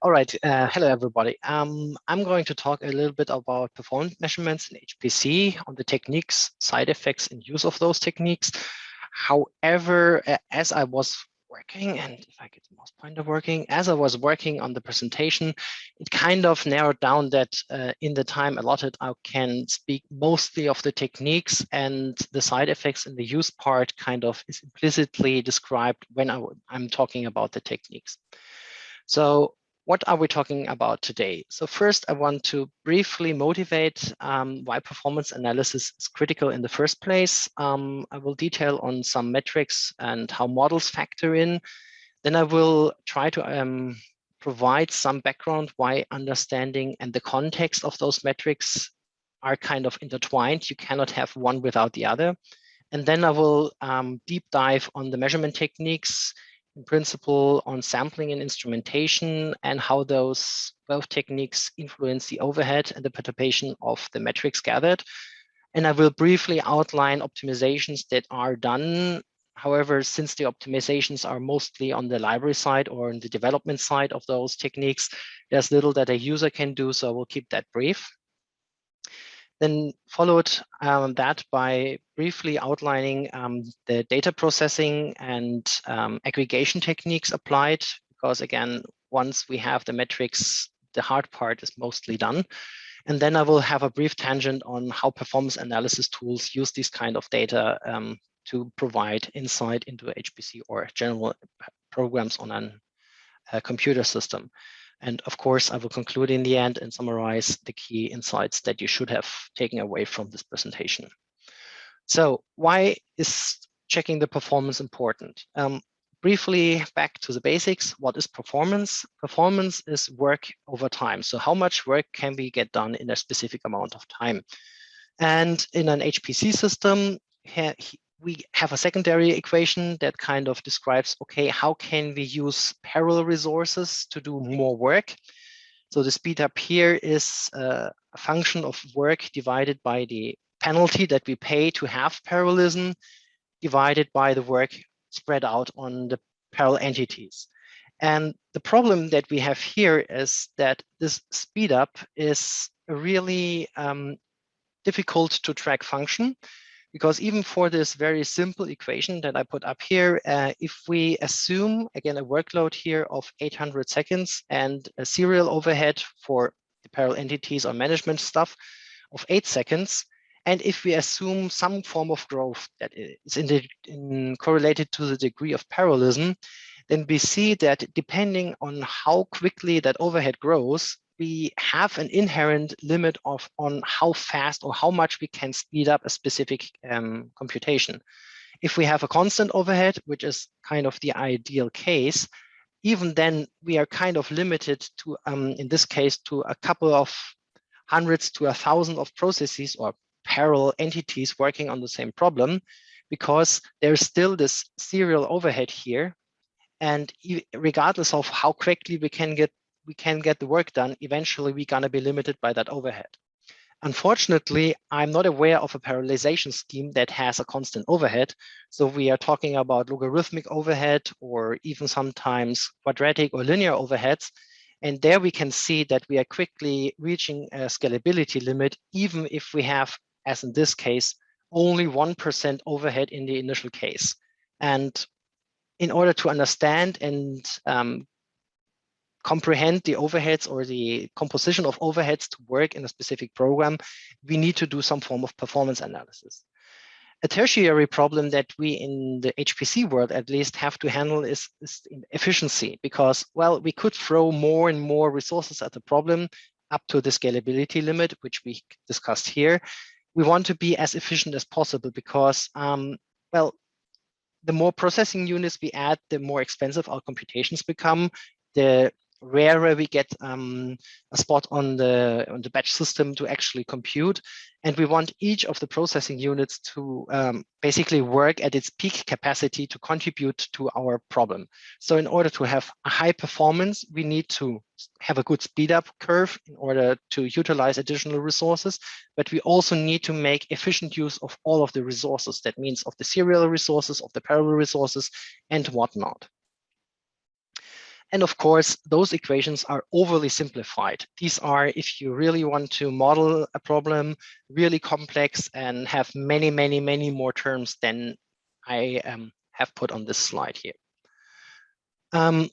All right. Hello, everybody. I'm going to talk a little bit about performance measurements in HPC, on the techniques, side effects, and use of those techniques. However, as I was working, and if I get the mouse pointer working, as I was working on the presentation, it kind of narrowed down that in the time allotted, I can speak mostly of the techniques, and the side effects and the use part kind of is implicitly described when I'm talking about the techniques. So what are we talking about today? So first, I want to briefly motivate why performance analysis is critical in the first place. I will detail on some metrics and how models factor in. Then I will try to provide some background why understanding and the context of those metrics are kind of intertwined. You cannot have one without the other. And then I will deep dive on the measurement techniques, in principle on sampling and instrumentation, and how those both techniques influence the overhead and the perturbation of the metrics gathered. And I will briefly outline optimizations that are done. However, since the optimizations are mostly on the library side or on the development side of those techniques, there's little that a user can do, so I will keep that brief. Then followed that by briefly outlining the data processing and aggregation techniques applied, because again, once we have the metrics, the hard part is mostly done. And then I will have a brief tangent on how performance analysis tools use these kind of data to provide insight into HPC or general programs on a computer system. And of course, I will conclude in the end and summarize the key insights that you should have taken away from this presentation. So why is checking the performance important? Briefly back to the basics, what is performance? Performance is work over time. So how much work can we get done in a specific amount of time? And in an HPC system, we have a secondary equation that kind of describes, okay, how can we use parallel resources to do more work? So the speed up here is a function of work divided by the penalty that we pay to have parallelism, divided by the work spread out on the parallel entities. And the problem that we have here is that this speed up is a really difficult to track function, because even for this very simple equation that I put up here, if we assume, again, a workload here of 800 seconds and a serial overhead for the parallel entities or management stuff of 8 seconds, and if we assume some form of growth that is correlated to the degree of parallelism, then we see that depending on how quickly that overhead grows, we have an inherent limit on how fast or how much we can speed up a specific computation. If we have a constant overhead, which is kind of the ideal case, even then we are kind of limited to, in this case, to a couple of hundreds to 1,000 of processes or parallel entities working on the same problem, because there's still this serial overhead here. And regardless of how quickly we can get the work done, eventually we're going to be limited by that overhead. Unfortunately, I'm not aware of a parallelization scheme that has a constant overhead. So we are talking about logarithmic overhead or even sometimes quadratic or linear overheads. And there we can see that we are quickly reaching a scalability limit, even if we have, as in this case, only 1% overhead in the initial case. And in order to understand and comprehend the overheads or the composition of overheads to work in a specific program, we need to do some form of performance analysis. A tertiary problem that we in the HPC world at least have to handle is efficiency, because, well, we could throw more and more resources at the problem up to the scalability limit, which we discussed here. We want to be as efficient as possible because, well, the more processing units we add, the more expensive our computations become, the rarer we get a spot on the batch system to actually compute. And we want each of the processing units to basically work at its peak capacity to contribute to our problem. So in order to have a high performance, we need to have a good speed up curve in order to utilize additional resources, but we also need to make efficient use of all of the resources. That means of the serial resources, of the parallel resources, and whatnot. And of course, those equations are overly simplified. These are, if you really want to model a problem, really complex and have many, many, many more terms than I have put on this slide here.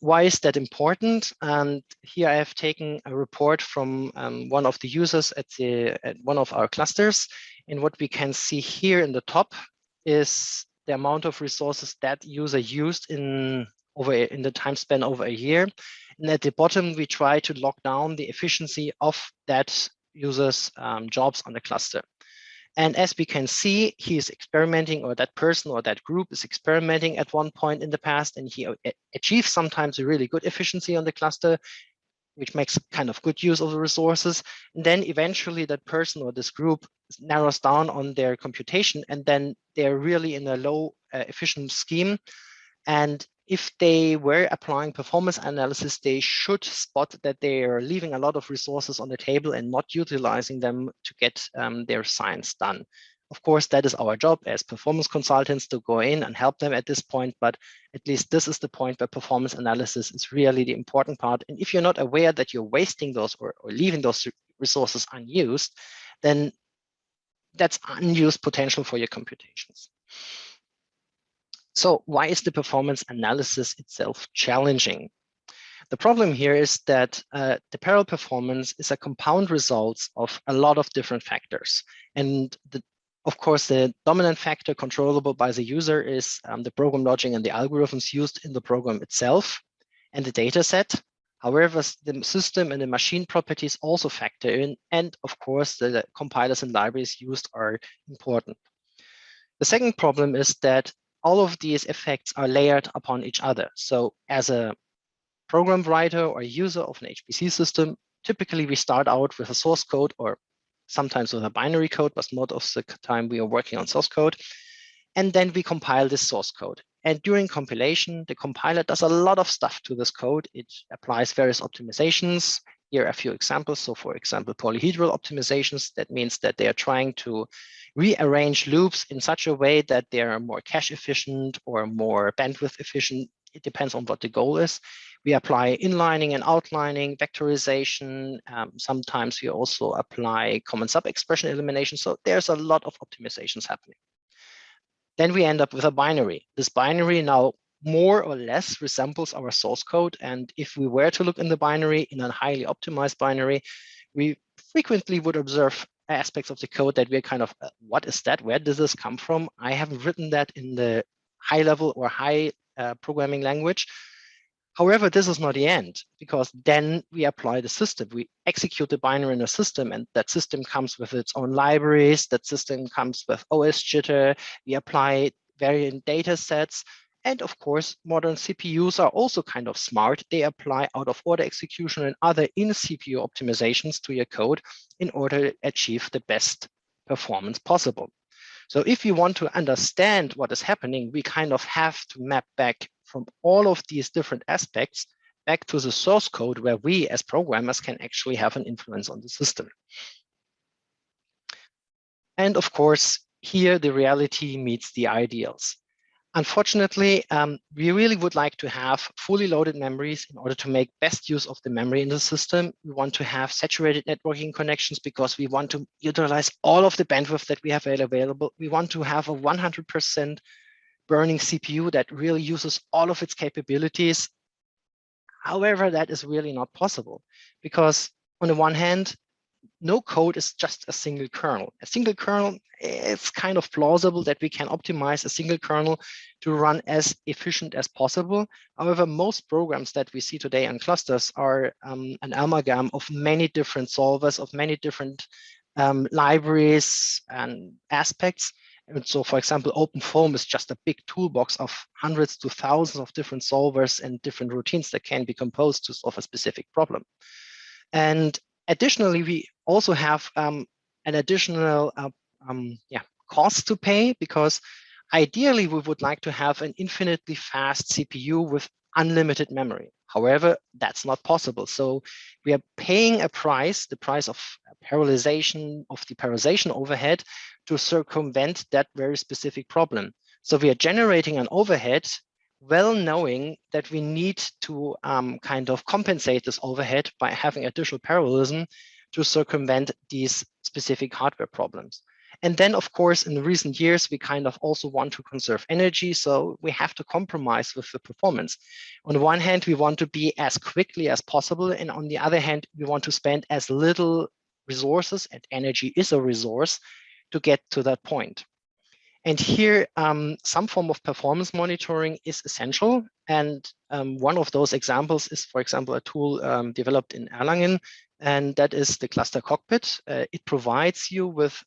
Why is that important? And here I have taken a report from one of the users at one of our clusters. And what we can see here in the top is the amount of resources that user used in the time span over a year. And at the bottom, we try to lock down the efficiency of that user's jobs on the cluster. And as we can see, he is experimenting, or that person or that group is experimenting at one point in the past, and he achieves sometimes a really good efficiency on the cluster, which makes kind of good use of the resources. And then eventually that person or this group narrows down on their computation, and then they're really in a low efficient scheme. And if they were applying performance analysis, they should spot that they are leaving a lot of resources on the table and not utilizing them to get their science done. Of course, that is our job as performance consultants to go in and help them at this point, but at least this is the point where performance analysis is really the important part. And if you're not aware that you're wasting those or leaving those resources unused, then that's unused potential for your computations. So why is the performance analysis itself challenging? The problem here is that the parallel performance is a compound result of a lot of different factors. And of course, the dominant factor controllable by the user is the program logic and the algorithms used in the program itself and the data set. However, the system and the machine properties also factor in. And of course, the compilers and libraries used are important. The second problem is that all of these effects are layered upon each other. So as a program writer or user of an HPC system, typically we start out with a source code or sometimes with a binary code, but most of the time we are working on source code. And then we compile this source code. And during compilation, the compiler does a lot of stuff to this code. It applies various optimizations. Here are a few examples. So for example, polyhedral optimizations. That means that they are trying to rearrange loops in such a way that they are more cache efficient or more bandwidth efficient. It depends on what the goal is. We apply inlining and outlining, vectorization. Sometimes we also apply common sub-expression elimination. So there's a lot of optimizations happening. Then we end up with a binary. This binary now more or less resembles our source code. And if we were to look in the binary, in a highly optimized binary, we frequently would observe aspects of the code that we're kind of, what is that? Where does this come from? I haven't written that in the high level or high programming language. However, this is not the end, because then we apply the system. We execute the binary in a system, and that system comes with its own libraries. That system comes with OS jitter. We apply variant data sets. And of course, modern CPUs are also kind of smart. They apply out of order execution and other in-CPU optimizations to your code in order to achieve the best performance possible. So if you want to understand what is happening, we kind of have to map back from all of these different aspects back to the source code where we as programmers can actually have an influence on the system. And of course, here the reality meets the ideals. Unfortunately, we really would like to have fully loaded memories in order to make best use of the memory in the system. We want to have saturated networking connections because we want to utilize all of the bandwidth that we have available. We want to have a 100% burning CPU that really uses all of its capabilities. However, that is really not possible because on the one hand, no code is just a single kernel. A single kernel, it's kind of plausible that we can optimize a single kernel to run as efficient as possible. However, most programs that we see today in clusters are an amalgam of many different solvers, of many different libraries and aspects. And so, for example, OpenFOAM is just a big toolbox of hundreds to thousands of different solvers and different routines that can be composed to solve a specific problem. And additionally, we also have an additional cost to pay because ideally we would like to have an infinitely fast CPU with unlimited memory. However, that's not possible. So we are paying a price, the price of parallelization of the parallelization overhead to circumvent that very specific problem. So we are generating an overhead well knowing that we need to kind of compensate this overhead by having additional parallelism to circumvent these specific hardware problems. And then, of course, in recent years, we kind of also want to conserve energy. So we have to compromise with the performance. On the one hand, we want to be as quickly as possible. And on the other hand, we want to spend as little resources, and energy is a resource, to get to that point. And here, some form of performance monitoring is essential. And one of those examples is, for example, a tool developed in Erlangen, and that is the cluster cockpit. It provides you with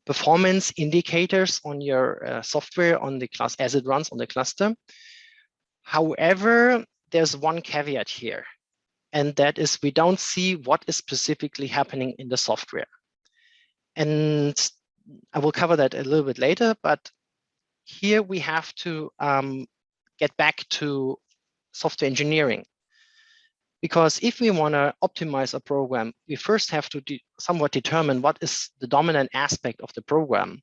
performance indicators on your software on the class as it runs on the cluster. However, there's one caveat here, and that is we don't see what is specifically happening in the software. And I will cover that a little bit later, but here we have to get back to software engineering. Because if we want to optimize a program, we first have to somewhat determine what is the dominant aspect of the program.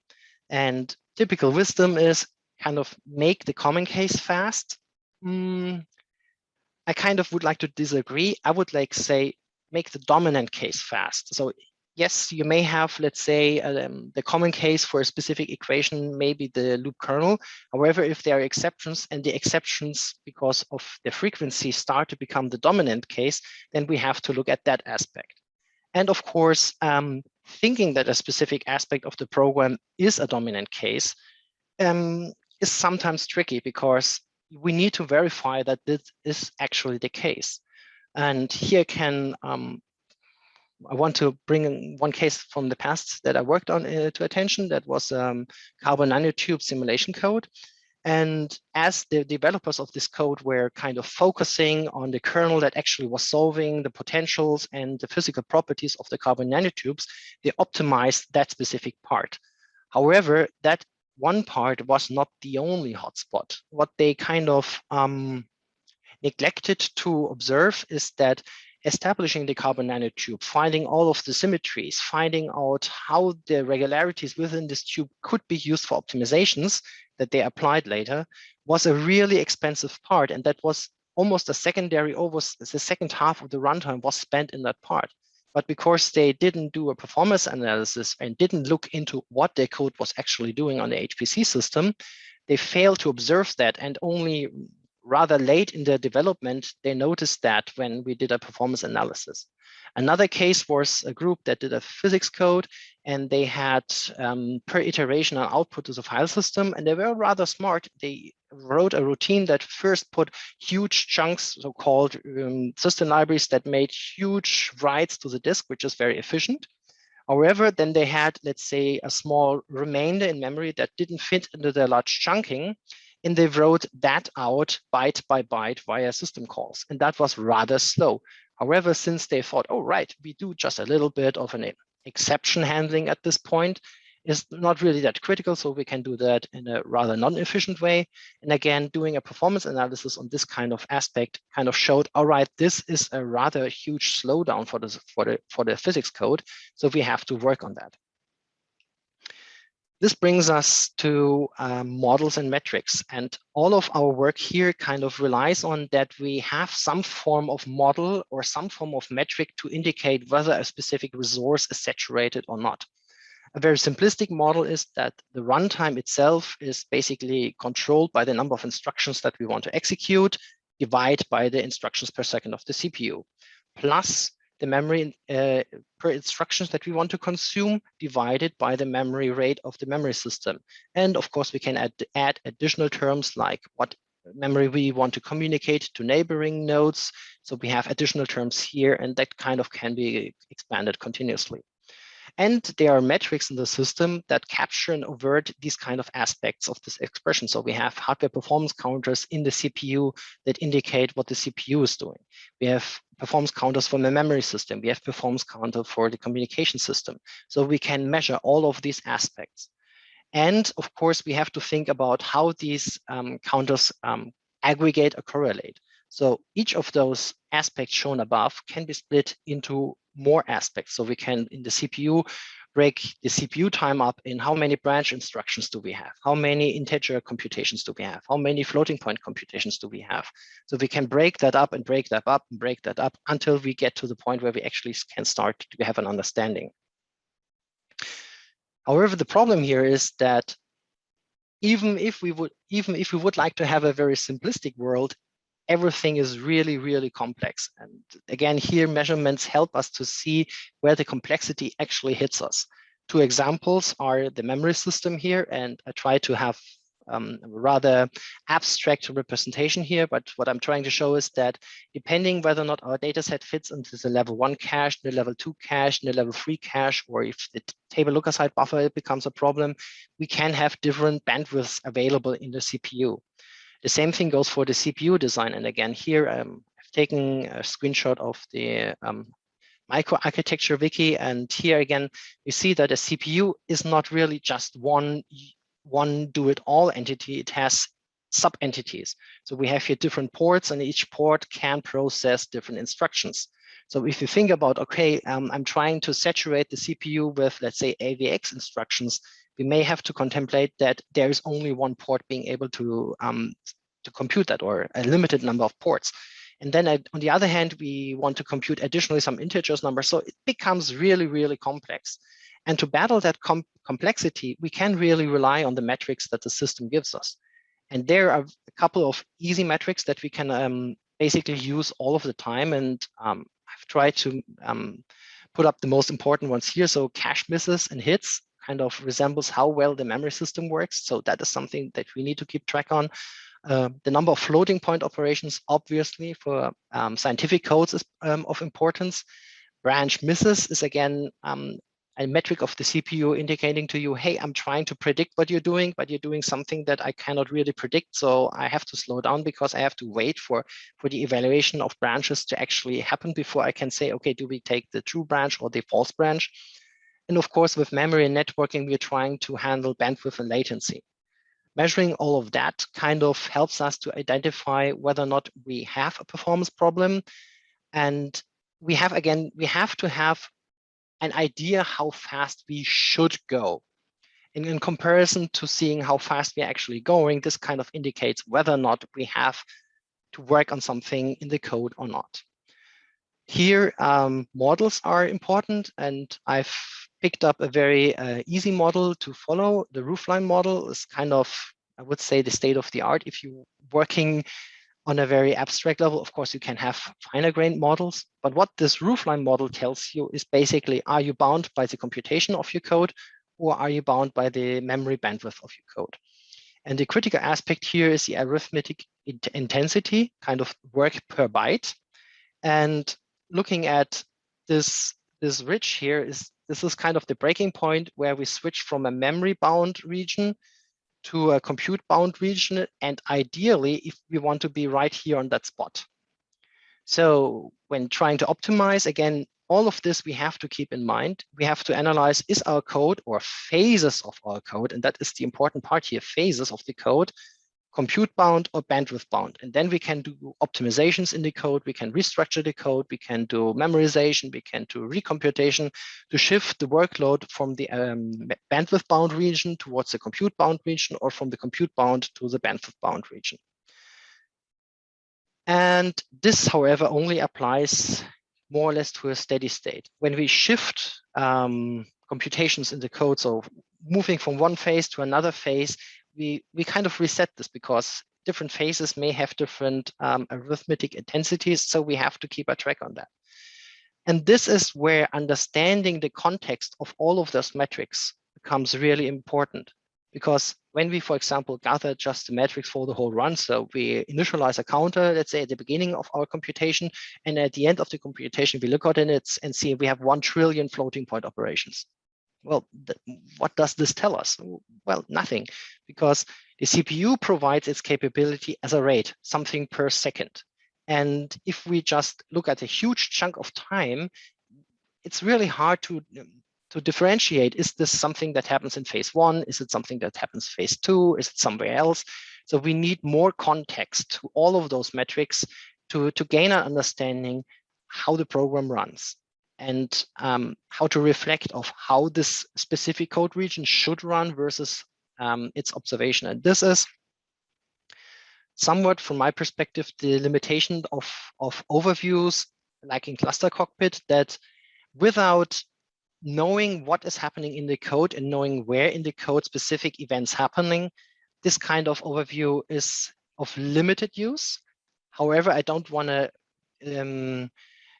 And typical wisdom is kind of make the common case fast. I kind of would like to disagree. I would like say make the dominant case fast. So yes, you may have, let's say, the common case for a specific equation, maybe the loop kernel. However, if there are exceptions and the exceptions, because of the frequency, start to become the dominant case, then we have to look at that aspect. And of course, thinking that a specific aspect of the program is a dominant case is sometimes tricky because we need to verify that this is actually the case. And here I want to bring one case from the past that I worked on to attention. That was carbon nanotube simulation code. And as the developers of this code were kind of focusing on the kernel that actually was solving the potentials and the physical properties of the carbon nanotubes, they optimized that specific part. However, that one part was not the only hotspot. What they kind of neglected to observe is that establishing the carbon nanotube, finding all of the symmetries, finding out how the regularities within this tube could be used for optimizations that they applied later, was a really expensive part. And that was almost a secondary, almost the second half of the runtime was spent in that part. But because they didn't do a performance analysis and didn't look into what their code was actually doing on the HPC system, they failed to observe that, and only rather late in the development, they noticed that when we did a performance analysis. Another case was a group that did a physics code, and they had per iteration an output to the file system, and they were rather smart. They wrote a routine that first put huge chunks, so-called system libraries that made huge writes to the disk, which is very efficient. However, then they had, let's say, a small remainder in memory that didn't fit into the large chunking, and they wrote that out byte by byte via system calls. And that was rather slow. However, since they thought, oh, right, we do just a little bit of an exception handling at this point, is not really that critical. So we can do that in a rather non-efficient way. And again, doing a performance analysis on this kind of aspect kind of showed, all right, this is a rather huge slowdown for the physics code. So we have to work on that. This brings us to models and metrics. And all of our work here kind of relies on that we have some form of model or some form of metric to indicate whether a specific resource is saturated or not. A very simplistic model is that the runtime itself is basically controlled by the number of instructions that we want to execute, divided by the instructions per second of the CPU, plus the memory per instructions that we want to consume divided by the memory rate of the memory system. And of course, we can add additional terms like what memory we want to communicate to neighboring nodes. So we have additional terms here, and that kind of can be expanded continuously. And there are metrics in the system that capture and avert these kind of aspects of this expression. So we have hardware performance counters in the CPU that indicate what the CPU is doing. We have performance counters from the memory system. We have performance counter for the communication system. So we can measure all of these aspects. And of course, we have to think about how these counters aggregate or correlate. So each of those aspects shown above can be split into more aspects. So we can, in the CPU, break the CPU time up in how many branch instructions do we have? How many integer computations do we have? How many floating point computations do we have? So we can break that up and break that up and break that up until we get to the point where we actually can start to have an understanding. However, the problem here is that even if we would like to have a very simplistic world, everything is really, really complex. And again, here measurements help us to see where the complexity actually hits us. Two examples are the memory system here, and I try to have a rather abstract representation here, but what I'm trying to show is that depending whether or not our data set fits into the level 1 cache, the level 2 cache, the level 3 cache, or if the table looker-side buffer becomes a problem, we can have different bandwidths available in the CPU. The same thing goes for the CPU design. And again, here I've taken a screenshot of the microarchitecture wiki. And here again, you see that a CPU is not really just one do-it-all entity. It has sub-entities. So we have here different ports, and each port can process different instructions. So if you think about, okay, I'm trying to saturate the CPU with, let's say, AVX instructions, we may have to contemplate that there is only one port being able to compute that, or a limited number of ports. And then on the other hand, we want to compute additionally some integers numbers. So it becomes really, really complex. And to battle that complexity, we can really rely on the metrics that the system gives us. And there are a couple of easy metrics that we can basically use all of the time. And I've tried to put up the most important ones here. So cache misses and hits kind of resembles how well the memory system works. So that is something that we need to keep track on. The number of floating point operations, obviously, for scientific codes is of importance. Branch misses is, again, a metric of the CPU indicating to you, hey, I'm trying to predict what you're doing, but you're doing something that I cannot really predict. So I have to slow down because I have to wait for the evaluation of branches to actually happen before I can say, okay, do we take the true branch or the false branch? And of course, with memory and networking, we're trying to handle bandwidth and latency. Measuring all of that kind of helps us to identify whether or not we have a performance problem. And we have to have an idea how fast we should go. And in comparison to seeing how fast we're actually going, this kind of indicates whether or not we have to work on something in the code or not. Here, models are important, and I've picked up a very easy model to follow. The roofline model is kind of, I would say, the state of the art. If you're working on a very abstract level, of course, you can have finer grained models. But what this roofline model tells you is basically, are you bound by the computation of your code, or are you bound by the memory bandwidth of your code? And the critical aspect here is the arithmetic intensity, kind of work per byte. And looking at this ridge here, this is kind of the breaking point where we switch from a memory bound region to a compute bound region, and ideally if we want to be right here on that spot. So when trying to optimize, again, all of this we have to keep in mind. We have to analyze, is our code or phases of our code, and that is the important part here, phases of the code, compute bound or bandwidth bound. And then we can do optimizations in the code. We can restructure the code. We can do memorization. We can do recomputation to shift the workload from the bandwidth bound region towards the compute bound region, or from the compute bound to the bandwidth bound region. And this, however, only applies more or less to a steady state. When we shift computations in the code, so moving from one phase to another phase, we kind of reset this, because different phases may have different arithmetic intensities, so we have to keep a track on that. And this is where understanding the context of all of those metrics becomes really important, because when we, for example, gather just the metrics for the whole run, so we initialize a counter, let's say at the beginning of our computation, and at the end of the computation, we look at it and see we have 1 trillion floating point operations. Well, what does this tell us? Well, nothing, because the CPU provides its capability as a rate, something per second. And if we just look at a huge chunk of time, it's really hard to differentiate. Is this something that happens in phase 1? Is it something that happens phase 2? Is it somewhere else? So we need more context to all of those metrics to gain an understanding how the program runs. and how to reflect of how this specific code region should run versus its observation. And this is somewhat, from my perspective, the limitation of overviews, like in Cluster Cockpit, that without knowing what is happening in the code and knowing where in the code specific events happening, this kind of overview is of limited use. However, I don't want to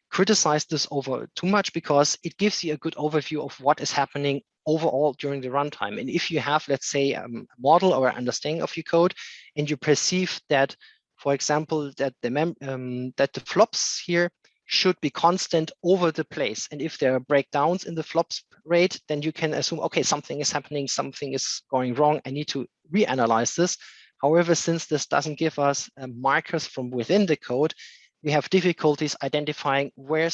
criticize this over too much, because it gives you a good overview of what is happening overall during the runtime. And if you have, let's say, a model or understanding of your code, and you perceive that, for example, that the flops here should be constant over the place, and if there are breakdowns in the flops rate, then you can assume, okay, something is happening, something is going wrong, I need to reanalyze this. However, since this doesn't give us markers from within the code, we have difficulties identifying where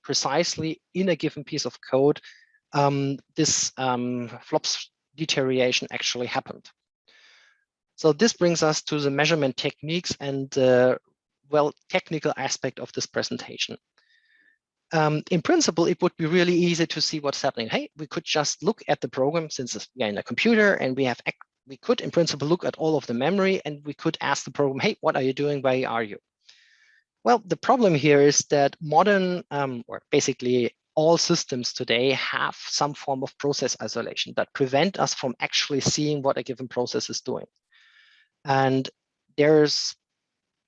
precisely in a given piece of code this flops deterioration actually happened. So this brings us to the measurement techniques and well, technical aspect of this presentation. In principle, it would be really easy to see what's happening. Hey, we could just look at the program, since we are in a computer, and we could in principle look at all of the memory, and we could ask the program, hey, what are you doing? Where are you? Well, the problem here is that modern, or basically all systems today, have some form of process isolation that prevent us from actually seeing what a given process is doing. And there's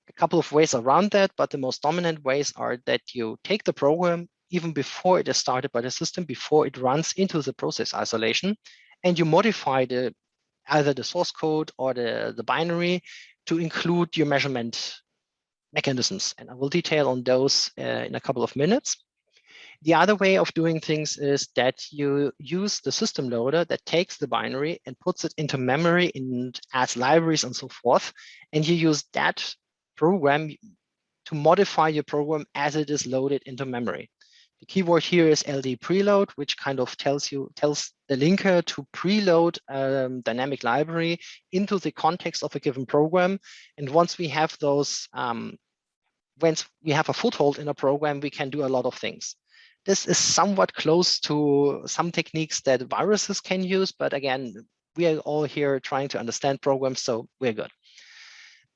a couple of ways around that, but the most dominant ways are that you take the program even before it is started by the system, before it runs into the process isolation, and you modify either the source code or the binary to include your measurement mechanisms. And I will detail on those in a couple of minutes. The other way of doing things is that you use the system loader that takes the binary and puts it into memory and adds libraries and so forth. And you use that program to modify your program as it is loaded into memory. The keyword here is LD preload, which kind of tells the linker to preload dynamic library into the context of a given program. And once we have those, once we have a foothold in a program, we can do a lot of things. This is somewhat close to some techniques that viruses can use, but again, we are all here trying to understand programs, so we're good.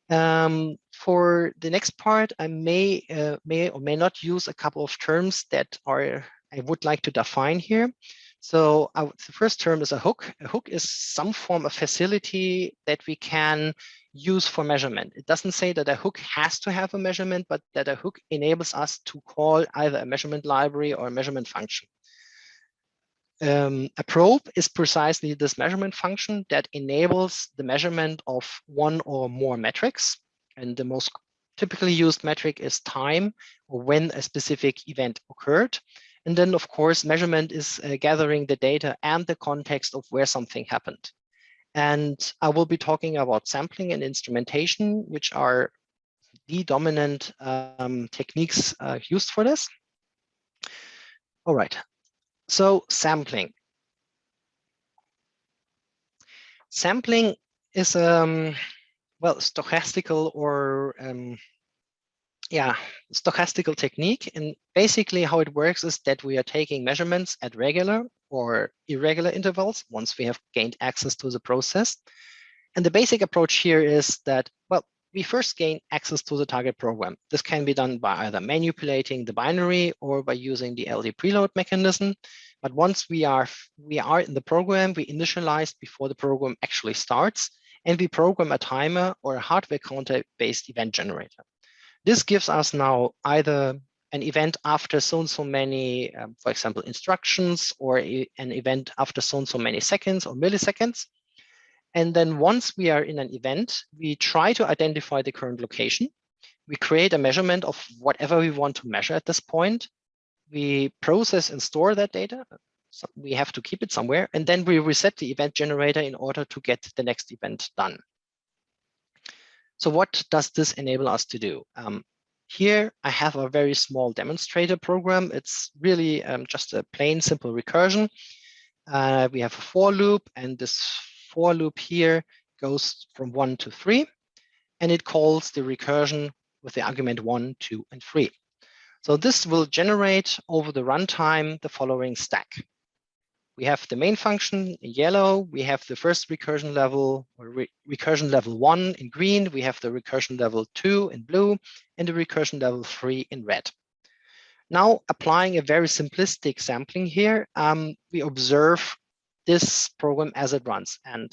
For the next part, I may or may not use a couple of terms that I would like to define here. So the first term is a hook. A hook is some form of facility that we can use for measurement. It doesn't say that a hook has to have a measurement, but that a hook enables us to call either a measurement library or a measurement function. A probe is precisely this measurement function that enables the measurement of one or more metrics. And the most typically used metric is time, or when a specific event occurred. And then, of course, measurement is gathering the data and the context of where something happened. And I will be talking about sampling and instrumentation, which are the dominant techniques used for this. All right. So sampling. Sampling is well, stochastical or stochastical technique. And basically how it works is that we are taking measurements at regular or irregular intervals once we have gained access to the process. And the basic approach here is that, well, we first gain access to the target program. This can be done by either manipulating the binary or by using the LD preload mechanism. But once we are in the program, we initialize before the program actually starts, and we program a timer or a hardware counter-based event generator. This gives us now either an event after so and so many, for example, instructions, or an event after so and so many seconds or milliseconds. And then once we are in an event, we try to identify the current location. We create a measurement of whatever we want to measure at this point. We process and store that data. So we have to keep it somewhere. And then we reset the event generator in order to get the next event done. So what does this enable us to do? Here I have a very small demonstrator program. It's really just a plain simple recursion. We have a for loop, and this for loop here goes from 1 to 3, and it calls the recursion with the argument 1, 2, and 3. So this will generate over the runtime the following stack. We have the main function in yellow. We have the first recursion level, or recursion level 1 in green. We have the recursion level 2 in blue, and the recursion level 3 in red. Now, applying a very simplistic sampling here, we observe this program as it runs. And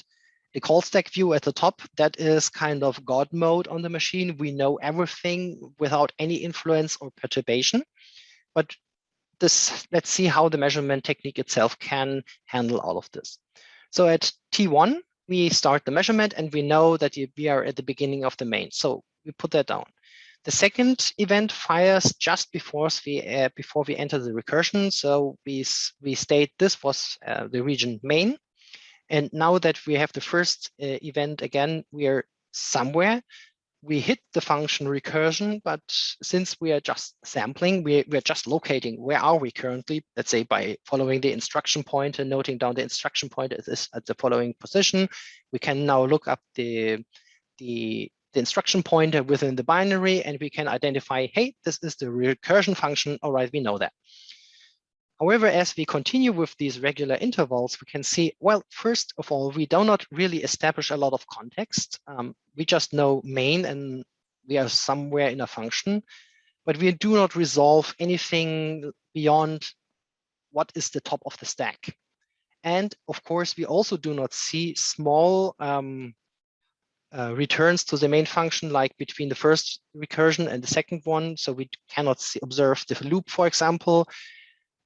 the call stack view at the top, that is kind of God mode on the machine. We know everything without any influence or perturbation. But let's see how the measurement technique itself can handle all of this. So at T1, we start the measurement and we know that we are at the beginning of the main. So we put that down. The second event fires just before we enter the recursion. So we state this was the region main. And now that we have the first event again, we are somewhere. We hit the function recursion, but since we are just sampling, we're just locating where are we currently, let's say by following the instruction pointer, noting down the instruction pointer is at the following position. We can now look up the instruction pointer within the binary and we can identify, hey, this is the recursion function. All right, we know that. However, as we continue with these regular intervals, we can see, well, first of all, we do not really establish a lot of context. We just know main and we are somewhere in a function, but we do not resolve anything beyond what is the top of the stack. And of course, we also do not see small returns to the main function, like between the first recursion and the second one. So we cannot observe the loop, for example.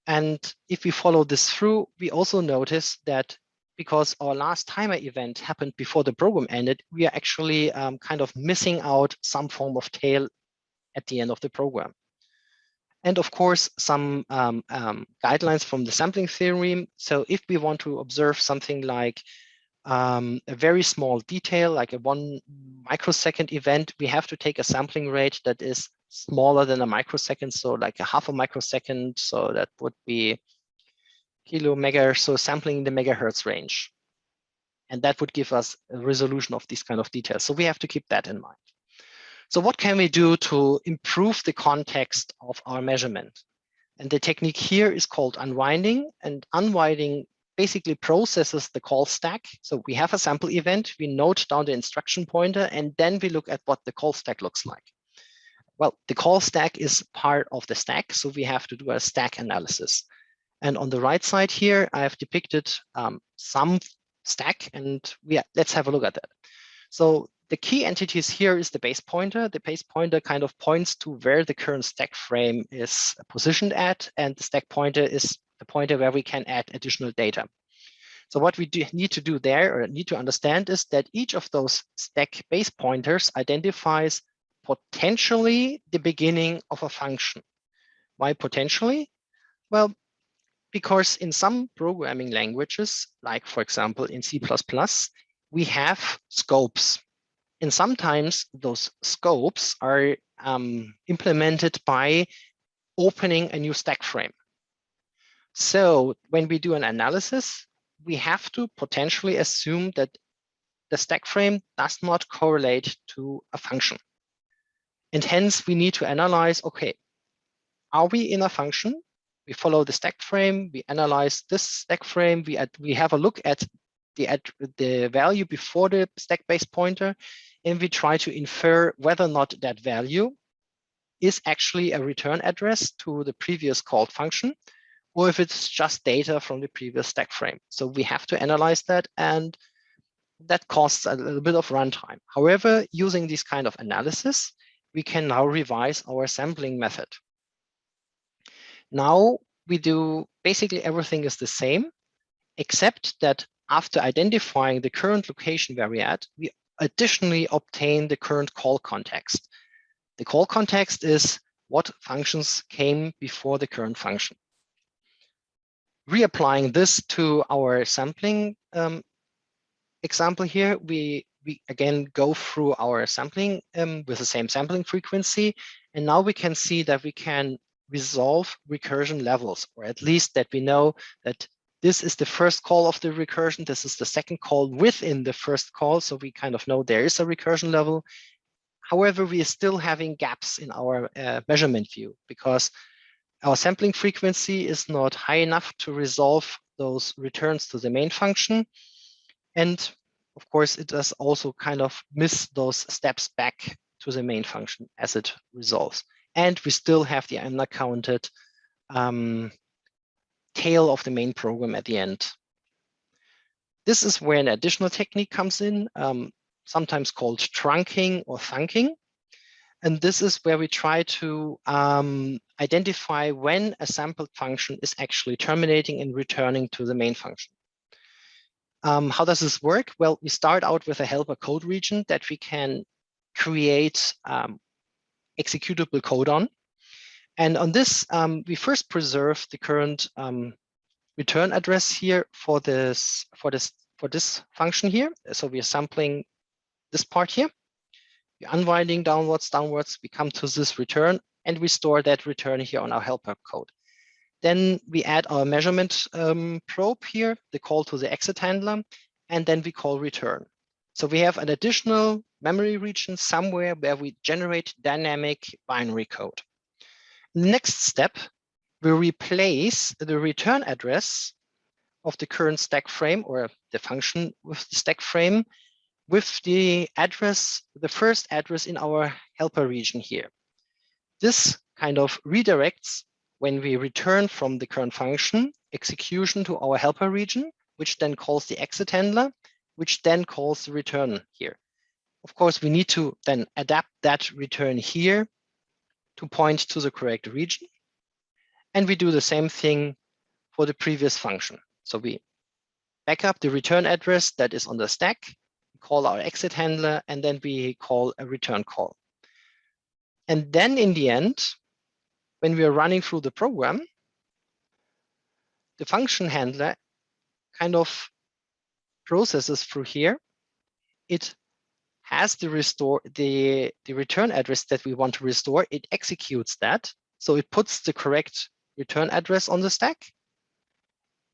And if we follow this through, we also notice that because our last timer event happened before the program ended, we are actually kind of missing out some form of tail at the end of the program. And of course, some guidelines from the sampling theorem. So if we want to observe something like a very small detail, like a 1 microsecond event, we have to take a sampling rate that is smaller than a microsecond, so like a half a microsecond. So that would be kilo mega, so sampling in the megahertz range. And that would give us a resolution of these kind of details. So we have to keep that in mind. So what can we do to improve the context of our measurement? And the technique here is called unwinding, and unwinding basically processes the call stack. So we have a sample event, we note down the instruction pointer, and then we look at what the call stack looks like. Well, the call stack is part of the stack, so we have to do a stack analysis. And on the right side here, I have depicted some stack, and let's have a look at that. So the key entities here is the base pointer. The base pointer kind of points to where the current stack frame is positioned at, and the stack pointer is the pointer where we can add additional data. So what we need to do there, or need to understand, is that each of those stack base pointers identifies potentially the beginning of a function. Why potentially? Well, because in some programming languages, like for example in C++, we have scopes. And sometimes those scopes are implemented by opening a new stack frame. So when we do an analysis, we have to potentially assume that the stack frame does not correlate to a function. And hence we need to analyze, okay, are we in a function? We follow the stack frame, we analyze this stack frame, we have a look at the value before the stack base pointer, and we try to infer whether or not that value is actually a return address to the previous called function, or if it's just data from the previous stack frame. So we have to analyze that, and that costs a little bit of runtime. However, using this kind of analysis, we can now revise our sampling method. Now we do basically everything is the same, except that after identifying the current location where we're at, we additionally obtain the current call context. The call context is what functions came before the current function. Reapplying this to our sampling example here, we again go through our sampling with the same sampling frequency, and now we can see that we can resolve recursion levels, or at least that we know that this is the first call of the recursion, this is the second call within the first call, so we kind of know there is a recursion level. However, we are still having gaps in our measurement view because our sampling frequency is not high enough to resolve those returns to the main function. And of course, it does also kind of miss those steps back to the main function as it resolves. And we still have the unaccounted tail of the main program at the end. This is where an additional technique comes in, sometimes called trunking or thunking. And this is where we try to identify when a sampled function is actually terminating and returning to the main function. How does this work? Well, we start out with a helper code region that we can create executable code on. And on this, we first preserve the current return address here for this function here. So we are sampling this part here. We're unwinding downwards, we come to this return, and we store that return here on our helper code. Then we add our measurement probe here, the call to the exit handler, and then we call return. So we have an additional memory region somewhere where we generate dynamic binary code. The next step, we replace the return address of the current stack frame or the function with the stack frame with the address, the first address in our helper region here. This kind of redirects when we return from the current function execution to our helper region, which then calls the exit handler, which then calls the return here. Of course, we need to then adapt that return here to point to the correct region. And we do the same thing for the previous function. So we back up the return address that is on the stack, call our exit handler, and then we call a return call. And then in the end, when we are running through the program, the function handler kind of processes through here. It has to restore the return address that we want to restore. It executes that. So it puts the correct return address on the stack.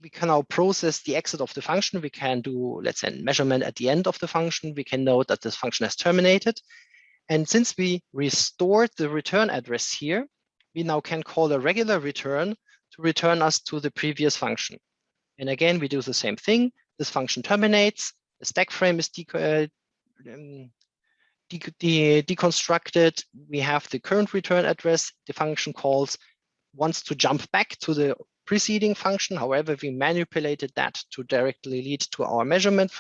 We can now process the exit of the function. We can do, let's say, measurement at the end of the function. We can note that this function has terminated. And since we restored the return address here, we now can call a regular return to return us to the previous function. And again, we do the same thing. This function terminates. The stack frame is deconstructed. We have the current return address. The function calls wants to jump back to the preceding function. However, we manipulated that to directly lead to our measurement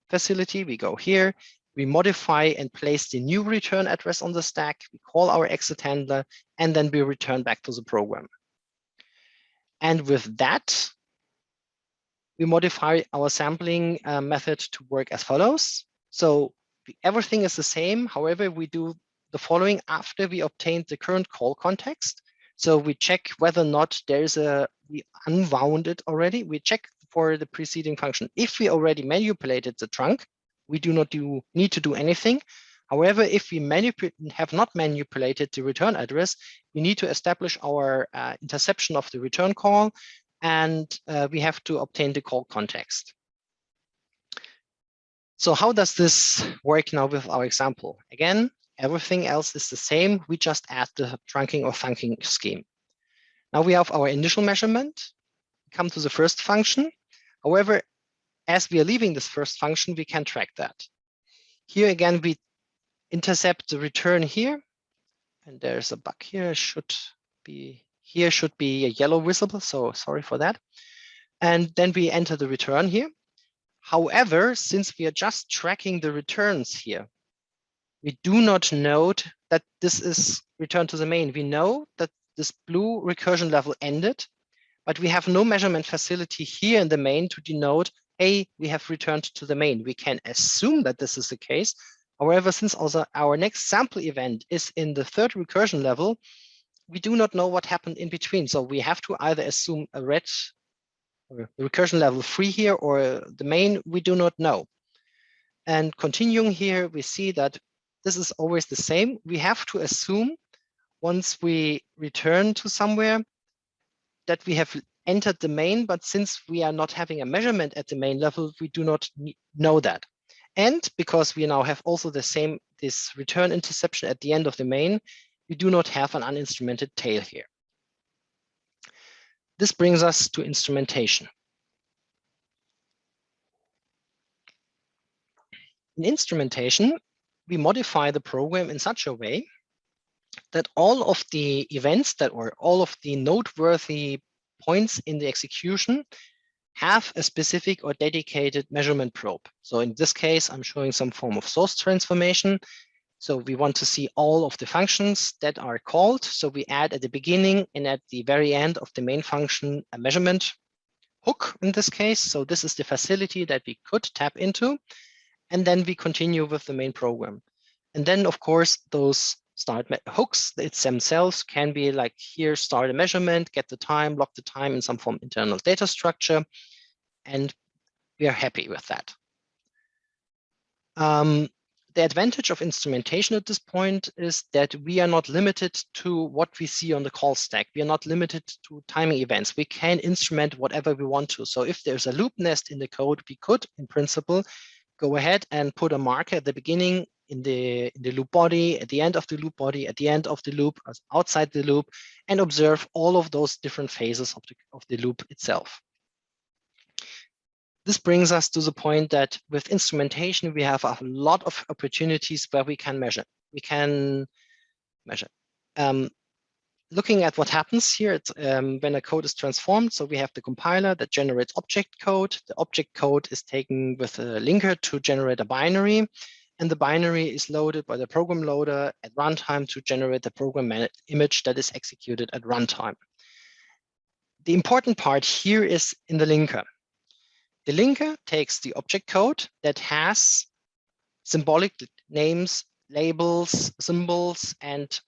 facility. We go here, we modify and place the new return address on the stack. We call our exit handler, and then we return back to the program. And with that, we modify our sampling method to work as follows. So everything is the same. However, we do the following after we obtain the current call context. So we check whether or not there's we unwound it already. We check for the preceding function. If we already manipulated the trunk, we do not need to do anything. However, if we have not manipulated the return address, we need to establish our interception of the return call, and we have to obtain the call context. So how does this work now with our example? Again, everything else is the same. We just add the trunking or thunking scheme. Now we have our initial measurement. We come to the first function. However, as we are leaving this first function, we can track that. Here again, we intercept the return here. And there's a bug here. Should be a yellow visible. So sorry for that. And then we enter the return here. However, since we are just tracking the returns here, we do not note that this is returned to the main. We know that this blue recursion level ended, but we have no measurement facility here in the main to denote, hey, we have returned to the main. We can assume that this is the case. However, since also our next sample event is in the third recursion level, we do not know what happened in between. So we have to either assume a red or recursion level 3 here or the main, we do not know. And continuing here, we see that this is always the same. We have to assume once we return to somewhere that we have entered the main, but since we are not having a measurement at the main level, we do not know that. And because we now have also this return interception at the end of the main, we do not have an uninstrumented tail here. This brings us to instrumentation. In instrumentation, we modify the program in such a way that all of the events or all of the noteworthy points in the execution have a specific or dedicated measurement probe. So in this case, I'm showing some form of source transformation. So we want to see all of the functions that are called. So we add at the beginning and at the very end of the main function a measurement hook in this case. So this is the facility that we could tap into. And then we continue with the main program. And then, of course, those start hooks themselves can be like here, start a measurement, get the time, lock the time in some form internal data structure, and we are happy with that. The advantage of instrumentation at this point is that we are not limited to what we see on the call stack. We are not limited to timing events. We can instrument whatever we want to. So if there's a loop nest in the code, we could, in principle, go ahead and put a marker at the beginning in the loop body, at the end of the loop body, at the end of the loop, outside the loop, and observe all of those different phases of the loop itself. This brings us to the point that with instrumentation, we have a lot of opportunities where we can measure. Looking at what happens here, when a code is transformed, so we have the compiler that generates object code. The object code is taken with a linker to generate a binary, and the binary is loaded by the program loader at runtime to generate the program image that is executed at runtime. The important part here is in the linker. The linker takes the object code that has symbolic names, labels, symbols, and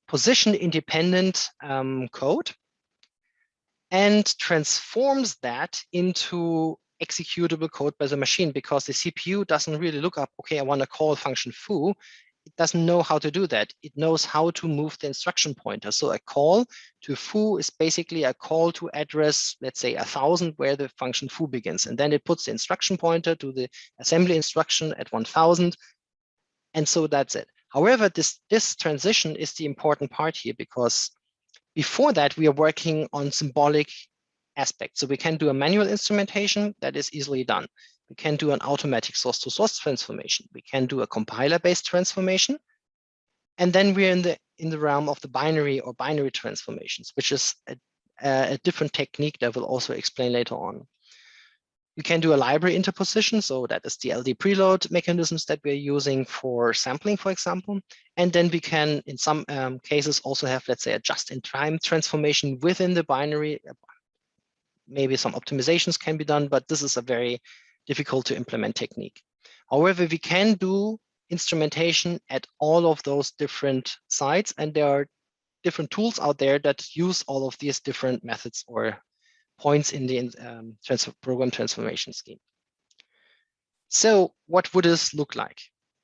position-independent code, and transforms that into executable code by the machine, because the CPU doesn't really look up, okay, I want to call function foo. It doesn't know how to do that. It knows how to move the instruction pointer. So a call to foo is basically a call to address, let's say 1000, where the function foo begins. And then it puts the instruction pointer to the assembly instruction at 1000. And so that's it. However, this transition is the important part here, because before that, we are working on symbolic aspects. So we can do a manual instrumentation that is easily done. We can do an automatic source-to-source transformation. We can do a compiler-based transformation. And then we're in the realm of the binary or binary transformations, which is a different technique that we'll also explain later on. We can do a library interposition. So that is the LD preload mechanisms that we're using for sampling, for example. And then we can, in some cases, also have, let's say, a just-in-time transformation within the binary. Maybe some optimizations can be done, but this is a very difficult to implement technique. However, we can do instrumentation at all of those different sites, and there are different tools out there that use all of these different methods or points in the program transformation scheme. So what would this look like?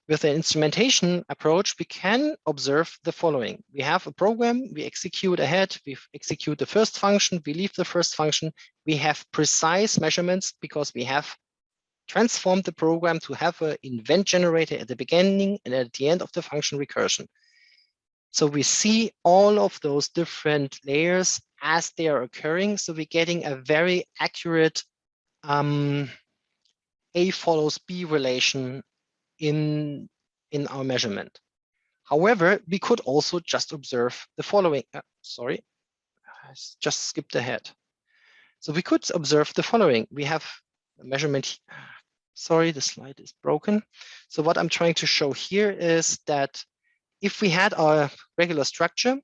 With the instrumentation approach, we can observe the following. We have a program, we execute ahead, we execute the first function, we leave the first function. We have precise measurements because we have transformed the program to have an event generator at the beginning and at the end of the function recursion. So we see all of those different layers as they are occurring. So we're getting a very accurate A follows B relation in our measurement. However, we could also just observe the following. Sorry, I just skipped ahead. So we could observe the following. We have a measurement. Sorry, the slide is broken. So what I'm trying to show here is that if we had our regular structure,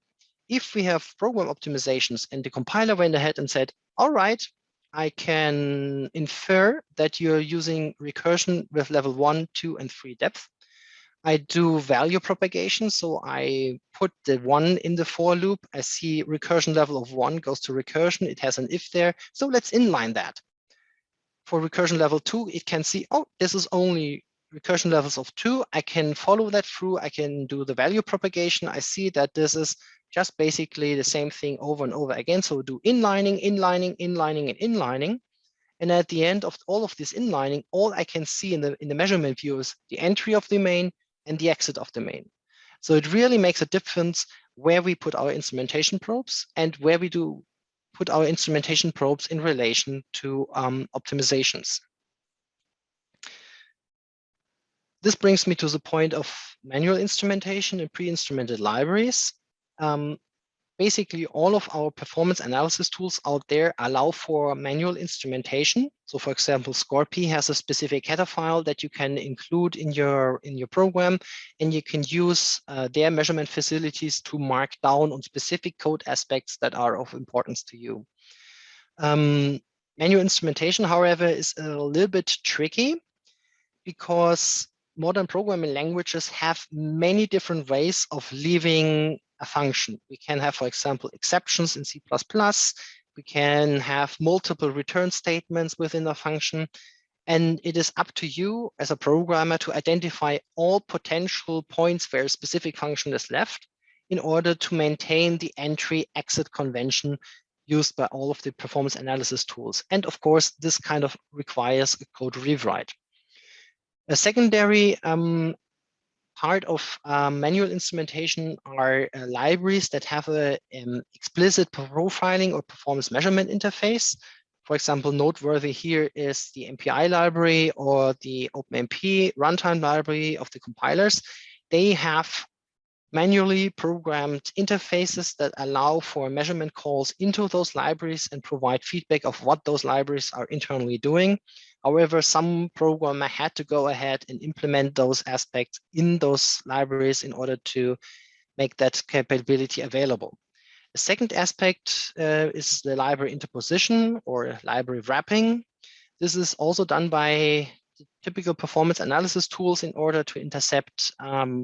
if we have program optimizations and the compiler went ahead and said, all right, I can infer that you're using recursion with level 1, 2, and 3 depth. I do value propagation. So I put the 1 in the for loop. I see recursion level of 1 goes to recursion. It has an if there. So let's inline that. For recursion level 2, it can see, oh, this is only recursion levels of 2. I can follow that through. I can do the value propagation. I see that this is just basically the same thing over and over again. So do inlining, inlining, inlining, and inlining. And at the end of all of this inlining, all I can see in the measurement view is the entry of the domain and the exit of the domain. So it really makes a difference where we put our instrumentation probes and where we do put our instrumentation probes in relation to optimizations. This brings me to the point of manual instrumentation and pre-instrumented libraries. Basically, all of our performance analysis tools out there allow for manual instrumentation. So for example, ScoreP has a specific header file that you can include in your program, and you can use their measurement facilities to mark down on specific code aspects that are of importance to you. Manual instrumentation, however, is a little bit tricky because modern programming languages have many different ways of leaving a function. We can have, for example, exceptions in C++. We can have multiple return statements within a function. And it is up to you as a programmer to identify all potential points where a specific function is left in order to maintain the entry-exit convention used by all of the performance analysis tools. And of course, this kind of requires a code rewrite. A secondary part of manual instrumentation are libraries that have an explicit profiling or performance measurement interface. For example, noteworthy here is the MPI library or the OpenMP runtime library of the compilers. They have manually programmed interfaces that allow for measurement calls into those libraries and provide feedback of what those libraries are internally doing. However, some programmer had to go ahead and implement those aspects in those libraries in order to make that capability available. The second aspect is the library interposition or library wrapping. This is also done by typical performance analysis tools in order to intercept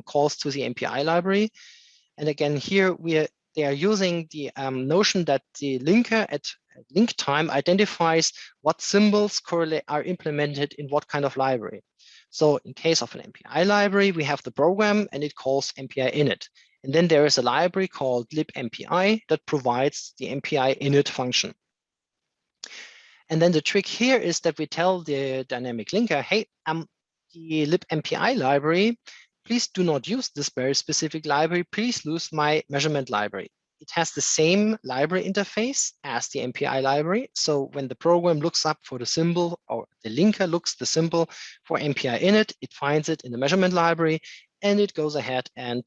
calls to the MPI library. And again, here they are using the notion that the linker at link time identifies what symbols are implemented in what kind of library. So in case of an MPI library, we have the program and it calls MPI init. And then there is a library called libmpi that provides the MPI init function. And then the trick here is that we tell the dynamic linker, hey, the libmpi library, please do not use this very specific library. Please use my measurement library. It has the same library interface as the MPI library. So when the program looks up for the symbol or the linker looks the symbol for MPI init, it finds it in the measurement library and it goes ahead and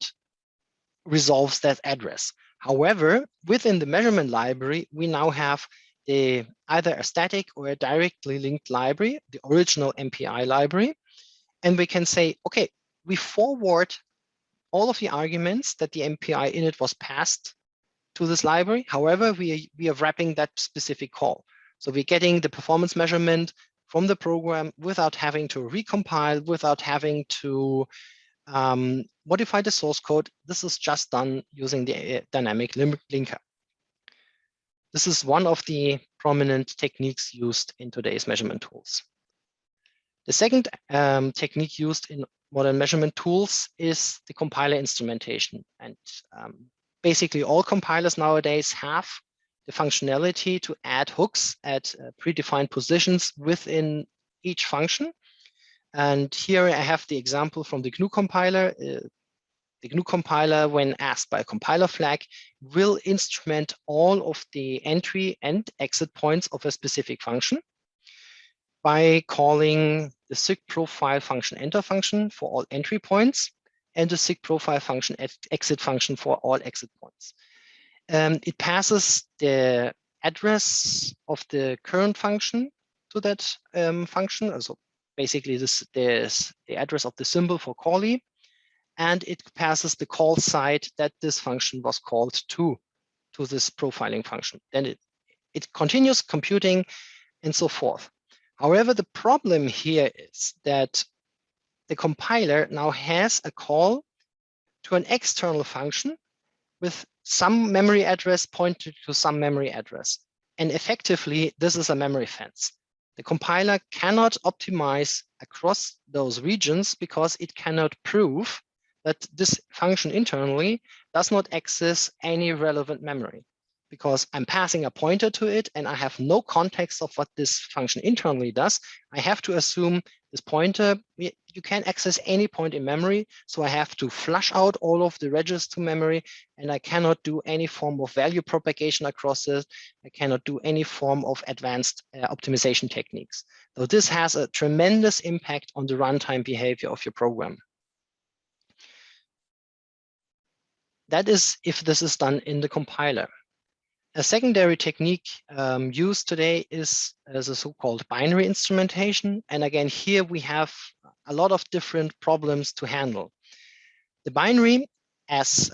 resolves that address. However, within the measurement library, we now have either a static or a directly linked library, the original MPI library. And we can say, okay, we forward all of the arguments that the MPI init was passed to this library. However, we are wrapping that specific call. So we're getting the performance measurement from the program without having to recompile, without having to modify the source code. This is just done using the dynamic linker. This is one of the prominent techniques used in today's measurement tools. The second technique used in modern measurement tools is the compiler instrumentation. And basically all compilers nowadays have the functionality to add hooks at predefined positions within each function. And here I have the example from the GNU compiler. The GNU compiler, when asked by a compiler flag, will instrument all of the entry and exit points of a specific function by calling the sigprofile function enter function for all entry points and the sigprofile function exit function for all exit points. It passes the address of the current function to that function. So basically this is the address of the symbol for callee. And it passes the call site that this function was called to this profiling function. Then it continues computing and so forth. However, the problem here is that the compiler now has a call to an external function with some memory address pointed to some memory address. And effectively, this is a memory fence. The compiler cannot optimize across those regions because it cannot prove that this function internally does not access any relevant memory. because I'm passing a pointer to it and I have no context of what this function internally does, I have to assume this pointer, you can access any point in memory. So I have to flush out all of the registers to memory, and I cannot do any form of value propagation across it. I cannot do any form of advanced optimization techniques. So this has a tremendous impact on the runtime behavior of your program. That is if this is done in the compiler. A secondary technique used today is the so-called binary instrumentation. And again, here we have a lot of different problems to handle. The binary, as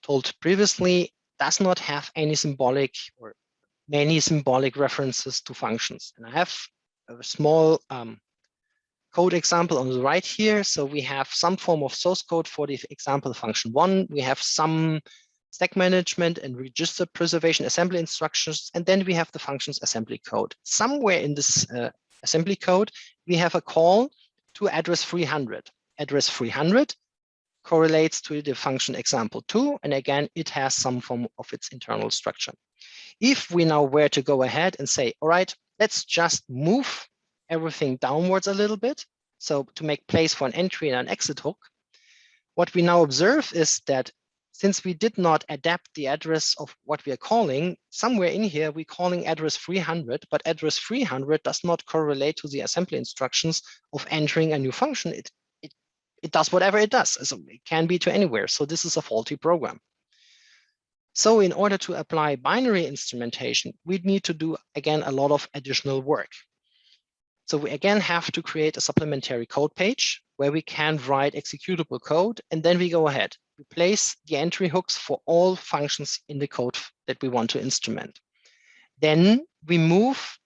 told previously, does not have any symbolic or many symbolic references to functions. And I have a small code example on the right here. So we have some form of source code for the example function 1. We have some stack management and register preservation assembly instructions, and then we have the functions assembly code. Somewhere in this assembly code, we have a call to address 300. Address 300 correlates to the function example 2, and again, it has some form of its internal structure. If we now were to go ahead and say, all right, let's just move everything downwards a little bit, so to make place for an entry and an exit hook, what we now observe is that since we did not adapt the address of what we are calling, somewhere in here, we're calling address 300, but address 300 does not correlate to the assembly instructions of entering a new function. It does whatever it does. So it can be to anywhere. So this is a faulty program. So in order to apply binary instrumentation, we need to do, again, a lot of additional work. So we again have to create a supplementary code page where we can write executable code, and then we go ahead. We place the entry hooks for all functions in the code that we want to instrument. Then we move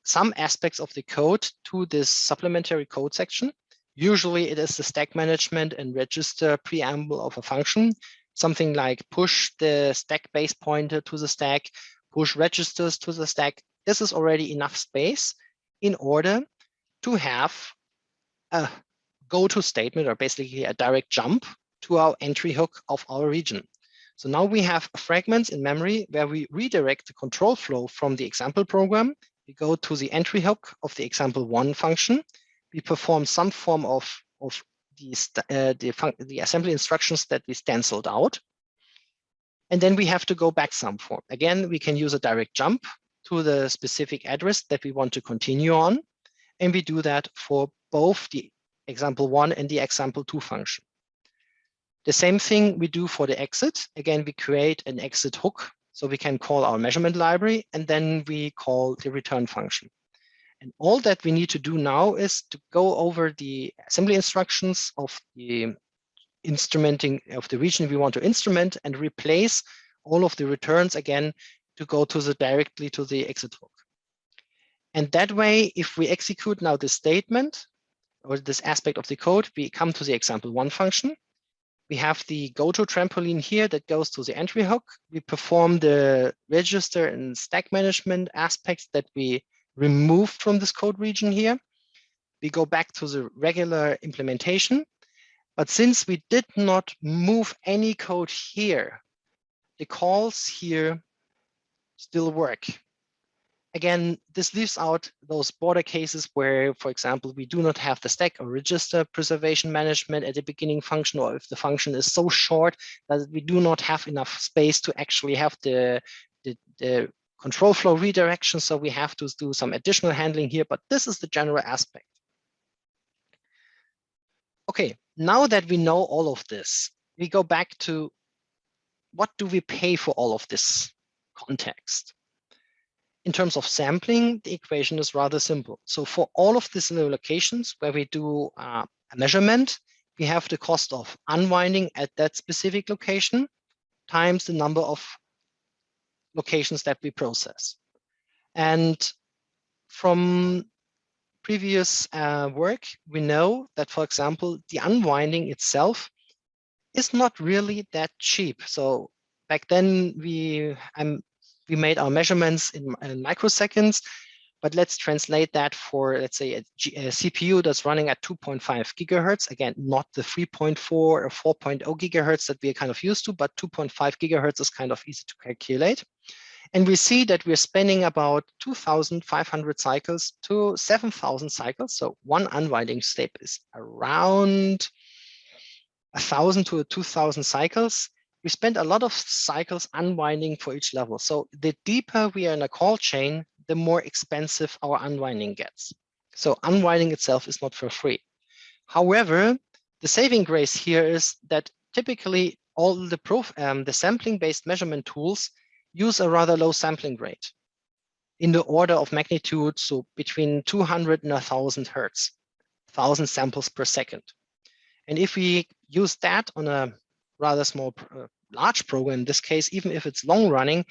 some aspects of the code to this supplementary code section. Usually it is the stack management and register preamble of a function, something like push the stack base pointer to the stack, push registers to the stack. This is already enough space in order to have a go-to statement, or basically a direct jump to our entry hook of our region. So now we have fragments in memory where we redirect the control flow from the example program. We go to the entry hook of the example 1 function. We perform some form of the assembly instructions that we stenciled out. And then we have to go back some form. Again, we can use a direct jump to the specific address that we want to continue on. And we do that for both the example 1 and the example 2 function. The same thing we do for the exit. Again, we create an exit hook. So we can call our measurement library, and then we call the return function. And all that we need to do now is to go over the assembly instructions of the instrumenting of the region we want to instrument and replace all of the returns again to go to directly to the exit hook. And that way, if we execute now this statement or this aspect of the code, we come to the example 1 function. We have the go-to trampoline here that goes to the entry hook. We perform the register and stack management aspects that we removed from this code region here. We go back to the regular implementation. But since we did not move any code here, the calls here still work. Again, this leaves out those border cases where, for example, we do not have the stack or register preservation management at the beginning function, or if the function is so short that we do not have enough space to actually have the control flow redirection. So we have to do some additional handling here, but this is the general aspect. Okay, now that we know all of this, we go back to what do we pay for all of this context? In terms of sampling, the equation is rather simple. So for all of these little locations where we do a measurement, we have the cost of unwinding at that specific location times the number of locations that we process. And from previous work, we know that, for example, the unwinding itself is not really that cheap. So back then, we made our measurements in microseconds, but let's translate that for, let's say, a CPU that's running at 2.5 gigahertz. Again, not the 3.4 or 4.0 gigahertz that we're kind of used to, but 2.5 gigahertz is kind of easy to calculate. And we see that we're spending about 2,500 cycles to 7,000 cycles. So one unwinding step is around 1,000 to 2,000 cycles. We spend a lot of cycles unwinding for each level. So the deeper we are in a call chain, the more expensive our unwinding gets. So unwinding itself is not for free. However, the saving grace here is that typically all the sampling-based measurement tools use a rather low sampling rate in the order of magnitude, so between 200 and 1,000 hertz, 1,000 samples per second. And if we use that on a rather small, large program, in this case, even if it's long running,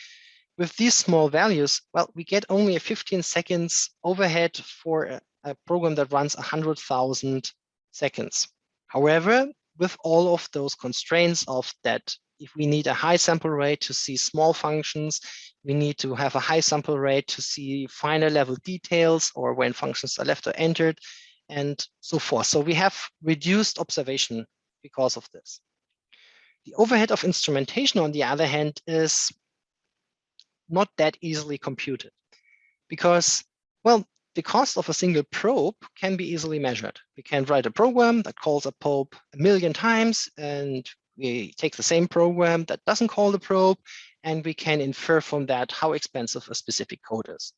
with these small values, well, we get only a 15 seconds overhead for a program that runs 100,000 seconds. However, with all of those constraints of that, if we need a high sample rate to see small functions, we need to have a high sample rate to see finer level details or when functions are left or entered and so forth. So we have reduced observation because of this. The overhead of instrumentation, on the other hand, is not that easily computed because, well, the cost of a single probe can be easily measured. We can write a program that calls a probe 1,000,000 times, and we take the same program that doesn't call the probe, and we can infer from that how expensive a specific code is.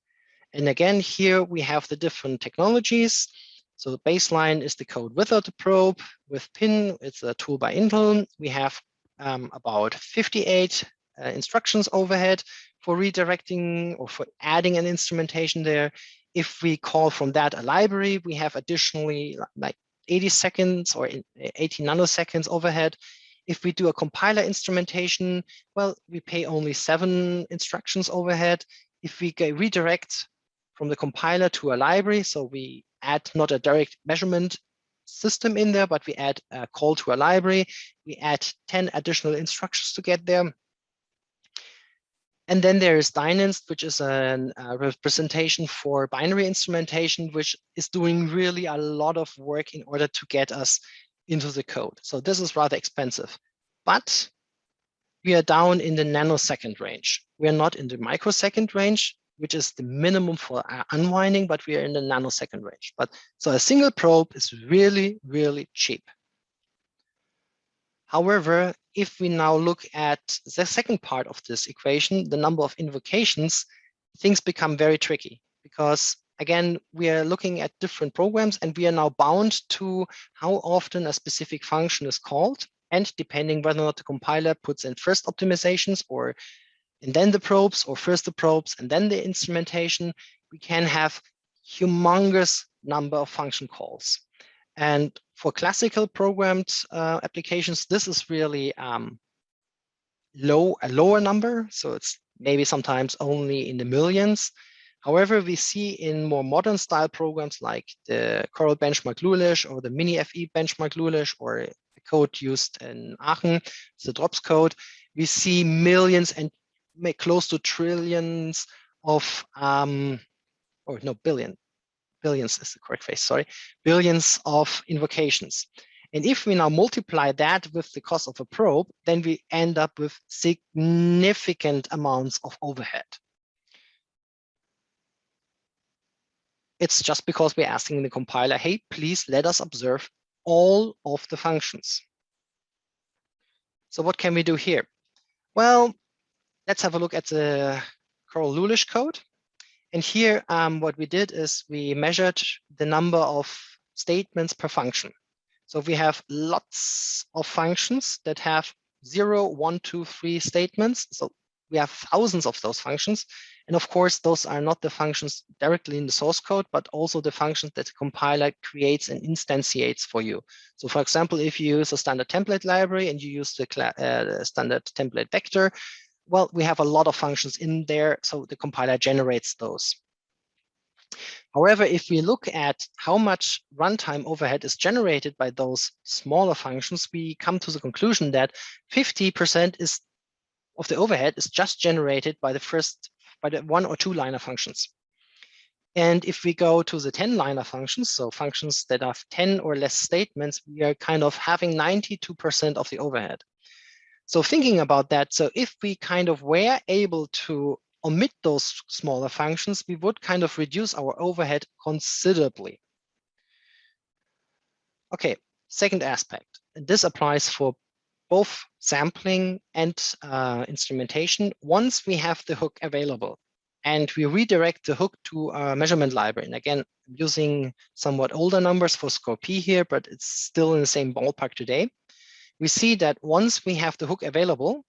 And again, here we have the different technologies. So the baseline is the code without the probe. With PIN, it's a tool by Intel. We have about 58 instructions overhead for redirecting or for adding an instrumentation there. If we call from that a library, we have additionally like 80 seconds or 80 nanoseconds overhead. If we do a compiler instrumentation, well, we pay only 7 instructions overhead. If we redirect from the compiler to a library, so we add not a direct measurement system in there, but we add a call to a library, we add 10 additional instructions to get there. And then there is Dynast, which is a representation for binary instrumentation, which is doing really a lot of work in order to get us into the code. So this is rather expensive, but we are down in the nanosecond range. We are not in the microsecond range, which is the minimum for unwinding, but we are in the nanosecond range. But so a single probe is really, really cheap. However, if we now look at the second part of this equation, the number of invocations, things become very tricky because, again, we are looking at different programs and we are now bound to how often a specific function is called. And depending whether or not the compiler puts in first optimizations and then the probes, or first the probes and then the instrumentation, we can have humongous number of function calls. And for classical programmed applications, this is really a lower number. So it's maybe sometimes only in the millions. However, we see in more modern style programs like the Coral benchmark Lulish or the Mini FE benchmark Lulish or the code used in Aachen, the DROPS code, we see millions and close to trillions of, billions is the correct phrase, sorry, billions of invocations. And if we now multiply that with the cost of a probe, then we end up with significant amounts of overhead. It's just because we're asking the compiler, hey, please let us observe all of the functions. So what can we do here? Well, let's have a look at the Coral Lulish code. And here, what we did is we measured the number of statements per function. So we have lots of functions that have 0, 1, 2, 3 statements. So we have thousands of those functions. And of course, those are not the functions directly in the source code, but also the functions that the compiler creates and instantiates for you. So for example, if you use a standard template library and you use the standard template vector, well, we have a lot of functions in there, so the compiler generates those. However, if we look at how much runtime overhead is generated by those smaller functions, we come to the conclusion that 50% of the overhead is just generated by the 1 or 2 liner functions. And if we go to the 10 liner functions, so functions that have 10 or less statements, we are kind of having 92% of the overhead. So thinking about that, so if we kind of were able to omit those smaller functions, we would kind of reduce our overhead considerably. Okay, second aspect, and this applies for both sampling and instrumentation. Once we have the hook available and we redirect the hook to a measurement library, and again, I'm using somewhat older numbers for score P here, but it's still in the same ballpark today. We see that once we have the hook available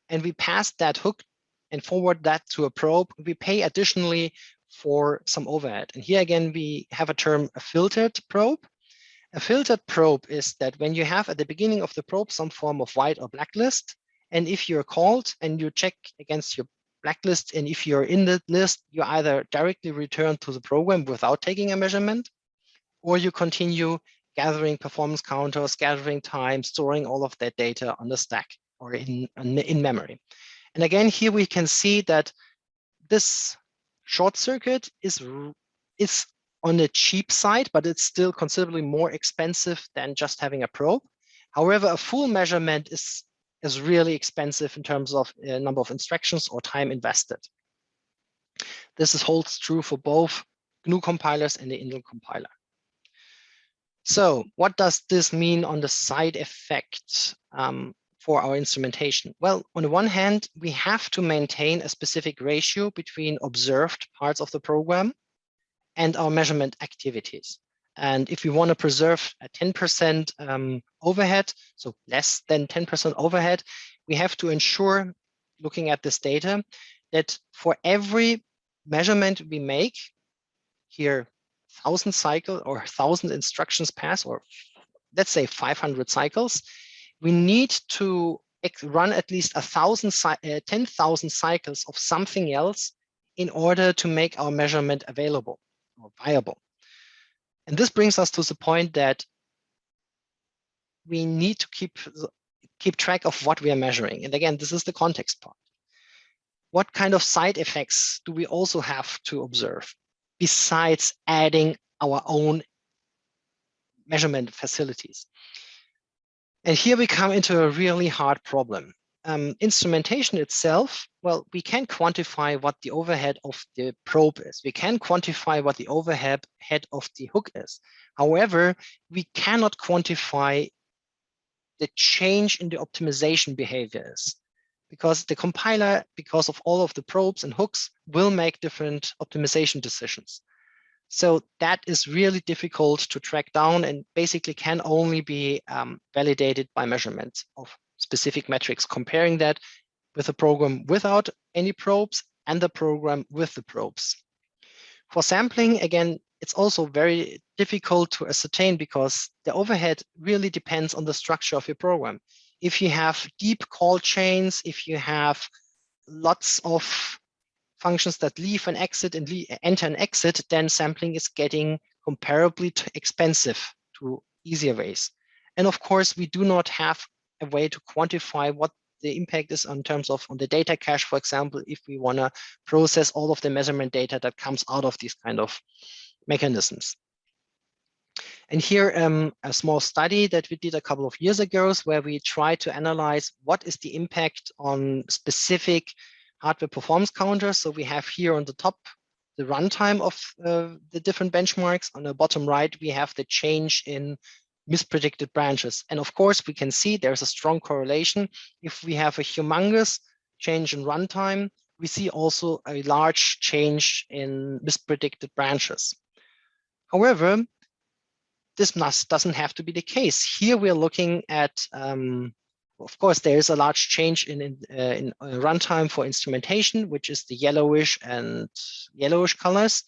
and we pass that hook and forward that to a probe, we pay additionally for some overhead. And here again, we have a term, a filtered probe. A filtered probe is that when you have at the beginning of the probe some form of white or blacklist, and if you're called and you check against your blacklist, and if you're in the list, you either directly return to the program without taking a measurement, or you continue gathering performance counters, gathering time, storing all of that data on the stack or in memory. And again, here we can see that this short circuit is on the cheap side, but it's still considerably more expensive than just having a probe. However, a full measurement is really expensive in terms of number of instructions or time invested. This holds true for both GNU compilers and the Intel compiler. So what does this mean on the side effect for our instrumentation? Well, on the one hand, we have to maintain a specific ratio between observed parts of the program and our measurement activities. And if we want to preserve a 10% overhead, so less than 10% overhead, we have to ensure, looking at this data, that for every measurement we make, here 1,000 cycles or 1,000 instructions pass, or let's say 500 cycles, we need to run at least 10,000 cycles of something else in order to make our measurement available or viable. And this brings us to the point that we need to keep track of what we are measuring. And again, this is the context part. What kind of side effects do we also have to observe besides adding our own measurement facilities? And here we come into a really hard problem. Instrumentation itself, well, we can quantify what the overhead of the probe is. We can quantify what the overhead of the hook is. However, we cannot quantify the change in the optimization behavior is, because the compiler, because of all of the probes and hooks, will make different optimization decisions. So that is really difficult to track down and basically can only be validated by measurements of specific metrics, comparing that with a program without any probes and the program with the probes. For sampling, again, it's also very difficult to ascertain because the overhead really depends on the structure of your program. If you have deep call chains, if you have lots of functions that leave and exit and enter and exit, then sampling is getting comparably expensive to easier ways. And of course, we do not have a way to quantify what the impact is in terms of on the data cache, for example, if we want to process all of the measurement data that comes out of these kind of mechanisms. And here, a small study that we did a couple of years ago where we tried to analyze what is the impact on specific hardware performance counters. So we have here on the top the runtime of the different benchmarks. On the bottom right, we have the change in mispredicted branches. And of course, we can see there's a strong correlation. If we have a humongous change in runtime, we see also a large change in mispredicted branches. However, this doesn't have to be the case. Here we're looking at, of course, there is a large change in runtime for instrumentation, which is the yellowish and yellowish colors.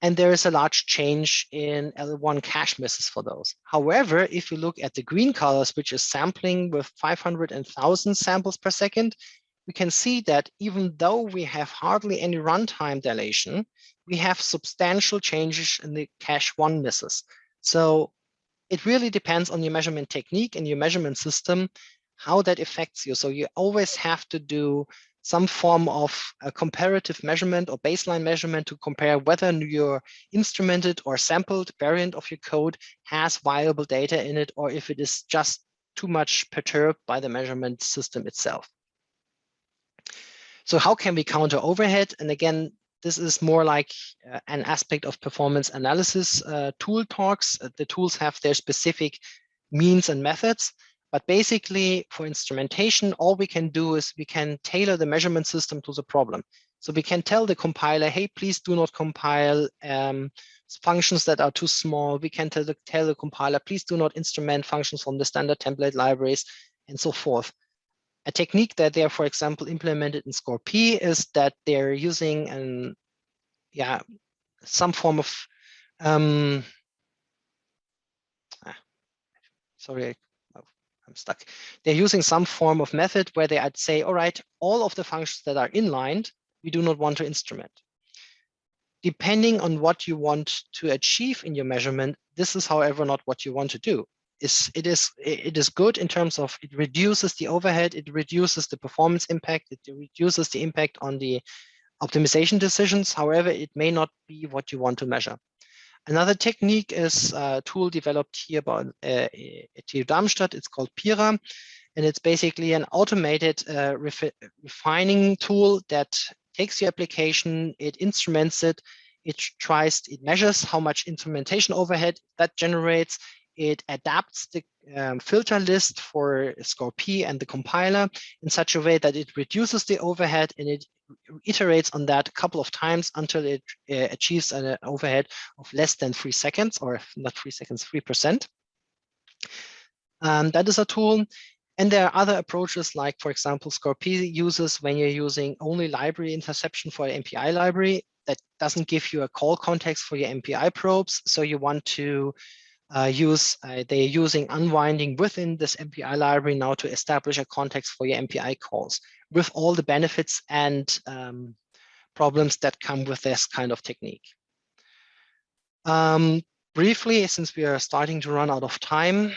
And there is a large change in L1 cache misses for those. However, if you look at the green colors, which is sampling with 500 and 1,000 samples per second, we can see that even though we have hardly any runtime dilation, we have substantial changes in the cache 1 misses. So it really depends on your measurement technique and your measurement system, how that affects you. So you always have to do some form of a comparative measurement or baseline measurement to compare whether your instrumented or sampled variant of your code has viable data in it, or if it is just too much perturbed by the measurement system itself. So how can we counter overhead? And again, this is more like an aspect of performance analysis tool talks. The tools have their specific means and methods. But basically, for instrumentation, all we can do is we can tailor the measurement system to the problem. So we can tell the compiler, hey, please do not compile functions that are too small. We can tell the compiler, please do not instrument functions from the standard template libraries, and so forth. A technique that they're, for example, implemented in SCORP is that they're using some form of sorry, I'm stuck. They're using some form of method where I'd say, all right, all of the functions that are inlined, we do not want to instrument. Depending on what you want to achieve in your measurement, this is, however, not what you want to do. It is good in terms of it reduces the overhead, it reduces the performance impact, it reduces the impact on the optimization decisions. However, it may not be what you want to measure. Another technique is a tool developed here by at TU Darmstadt. It's called PIRA, and it's basically an automated refining tool that takes your application, it instruments it, it measures how much instrumentation overhead that generates, it adapts the filter list for SCORP and the compiler in such a way that it reduces the overhead, and it iterates on that a couple of times until it achieves an overhead of less than 3 seconds, or not 3 seconds, 3%. That is a tool. And there are other approaches, like, for example, SCORP uses when you're using only library interception for an MPI library that doesn't give you a call context for your MPI probes. So you want to they're using unwinding within this MPI library now to establish a context for your MPI calls with all the benefits and problems that come with this kind of technique. Briefly, since we are starting to run out of time,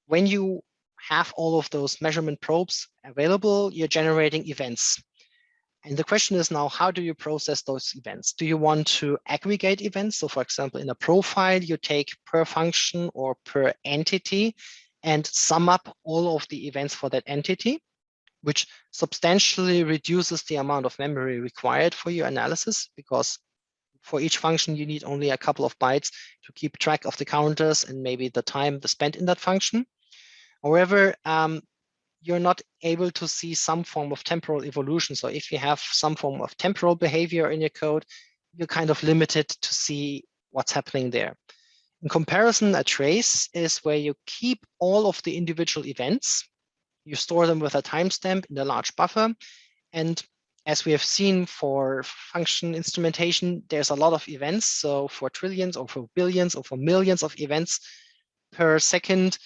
when you have all of those measurement probes available, you're generating events. And the question is now, how do you process those events? Do you want to aggregate events? So for example, in a profile, you take per function or per entity and sum up all of the events for that entity, which substantially reduces the amount of memory required for your analysis, because for each function, you need only a couple of bytes to keep track of the counters and maybe the time spent in that function. However, you're not able to see some form of temporal evolution. So if you have some form of temporal behavior in your code, you're kind of limited to see what's happening there. In comparison, a trace is where you keep all of the individual events, you store them with a timestamp in a large buffer. And as we have seen for function instrumentation, there's a lot of events. So for trillions or for billions or for millions of events per second,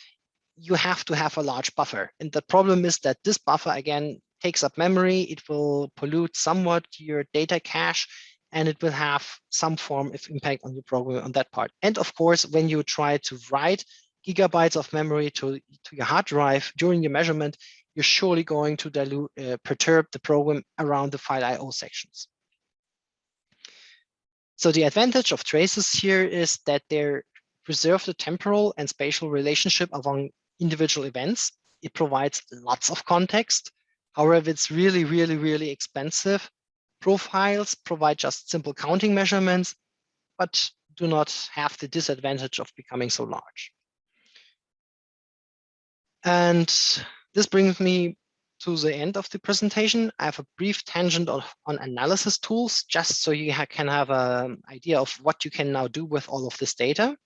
you have to have a large buffer. And the problem is that this buffer, again, takes up memory. It will pollute somewhat your data cache, and it will have some form of impact on your program on that part. And of course, when you try to write gigabytes of memory to your hard drive during your measurement, you're surely going to perturb the program around the file I/O sections. So the advantage of traces here is that they preserve the temporal and spatial relationship among individual events. It provides lots of context. However, it's really, really, really expensive. Profiles provide just simple counting measurements, but do not have the disadvantage of becoming so large. And this brings me to the end of the presentation. I have a brief tangent on analysis tools, just so you can have an idea of what you can now do with all of this data.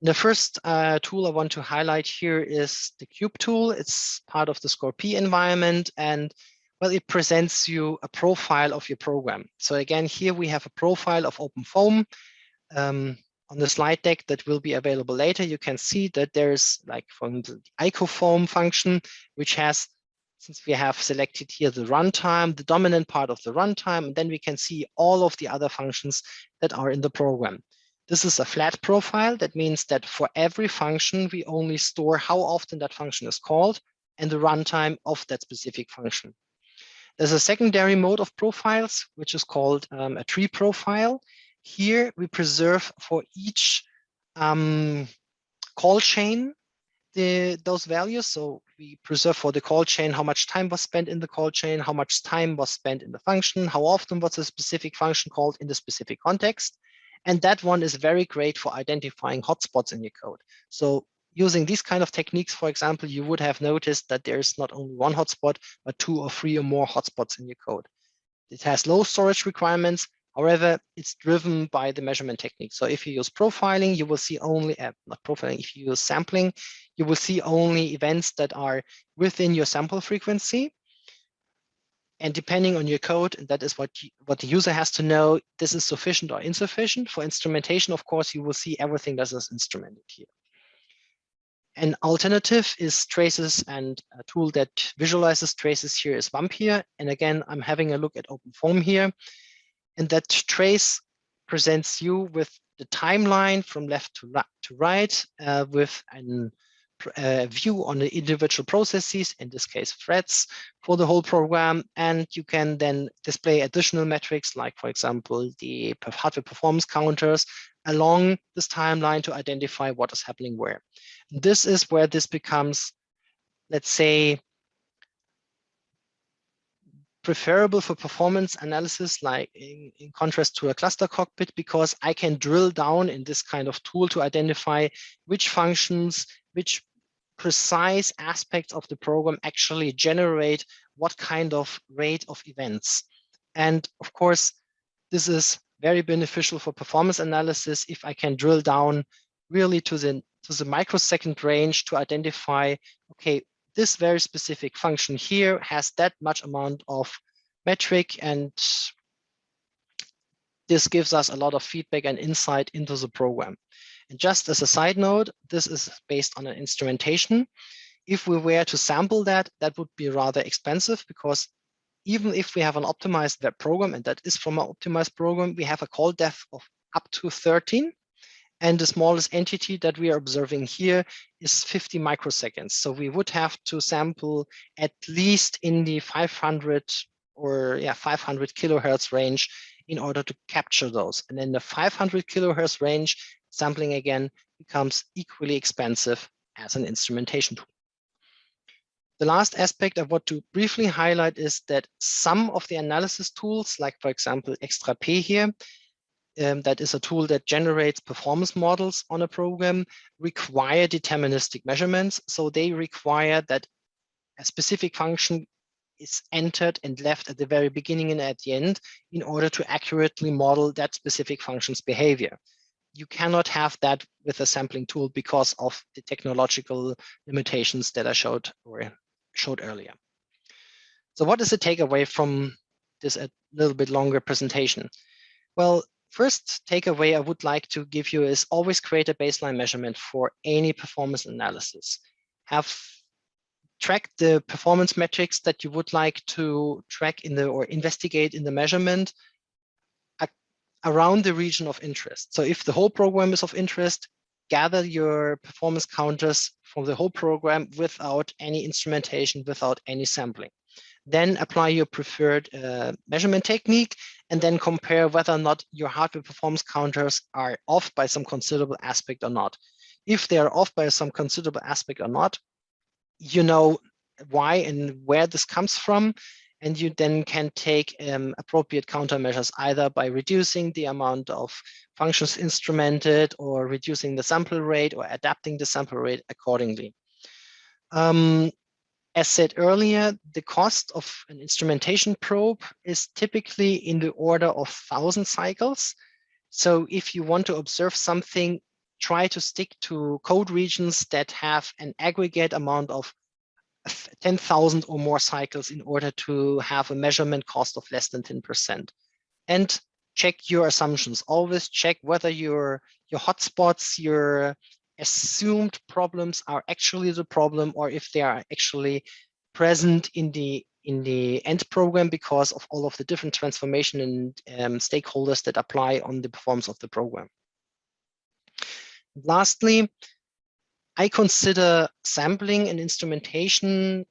The first tool I want to highlight here is the Cube tool. It's part of the SCORP environment, and well, it presents you a profile of your program. So again, here we have a profile of OpenFOAM. On the slide deck that will be available later, you can see that there's, like, from the icofoam function, which has, since we have selected here the runtime, the dominant part of the runtime, and then we can see all of the other functions that are in the program. This is a flat profile. That means that for every function, we only store how often that function is called and the runtime of that specific function. There's a secondary mode of profiles, which is called a tree profile. Here we preserve for each call chain those values. So we preserve for the call chain how much time was spent in the call chain, how much time was spent in the function, how often was a specific function called in the specific context. And that one is very great for identifying hotspots in your code. So using these kind of techniques, for example, you would have noticed that there's not only one hotspot, but 2 or 3 or more hotspots in your code. It has low storage requirements. However, it's driven by the measurement technique. So if you use profiling, you will see only, not profiling, if you use sampling, you will see only events that are within your sample frequency. And depending on your code, and that is what the user has to know, this is sufficient or insufficient. For instrumentation, of course, you will see everything that is instrumented here. An alternative is traces, and a tool that visualizes traces here is Vampire. And again, I'm having a look at OpenFOAM here. And that trace presents you with the timeline from left to right with a view on the individual processes, in this case, threads for the whole program. And you can then display additional metrics, like, for example, the hardware performance counters along this timeline to identify what is happening where. This is where this becomes, let's say, preferable for performance analysis, like in contrast to a cluster cockpit, because I can drill down in this kind of tool to identify which functions, which precise aspects of the program actually generate what kind of rate of events. And of course, this is very beneficial for performance analysis if I can drill down really to the microsecond range to identify, okay, this very specific function here has that much amount of metric, and this gives us a lot of feedback and insight into the program. And just as a side note, this is based on an instrumentation. If we were to sample that, that would be rather expensive, because even if we have an optimized web program, and that is from an optimized program, we have a call depth of up to 13. And the smallest entity that we are observing here is 50 microseconds. So we would have to sample at least in the 500 kilohertz range in order to capture those. And in the 500 kilohertz range, sampling again becomes equally expensive as an instrumentation tool. The last aspect I want to briefly highlight is that some of the analysis tools, like for example, XtraP here, that is a tool that generates performance models on a program, require deterministic measurements. So they require that a specific function is entered and left at the very beginning and at the end in order to accurately model that specific function's behavior. You cannot have that with a sampling tool because of the technological limitations that I showed earlier. So what is the takeaway from this a little bit longer presentation? Well, first takeaway I would like to give you is always create a baseline measurement for any performance analysis. Track the performance metrics that you would like to track or investigate in the measurement around the region of interest. So if the whole program is of interest, gather your performance counters from the whole program without any instrumentation, without any sampling. Then apply your preferred measurement technique, and then compare whether or not your hardware performance counters are off by some considerable aspect or not. If they are off by some considerable aspect or not, you know why and where this comes from, and you then can take appropriate countermeasures, either by reducing the amount of functions instrumented, or reducing the sample rate, or adapting the sample rate accordingly. As said earlier, the cost of an instrumentation probe is typically in the order of 1,000 cycles. So if you want to observe something, try to stick to code regions that have an aggregate amount of 10,000 or more cycles in order to have a measurement cost of less than 10%. And check your assumptions. Always check whether your hotspots, your assumed problems are actually the problem, or if they are actually present in the end program because of all of the different transformation and stakeholders that apply on the performance of the program. Lastly, I consider sampling and instrumentation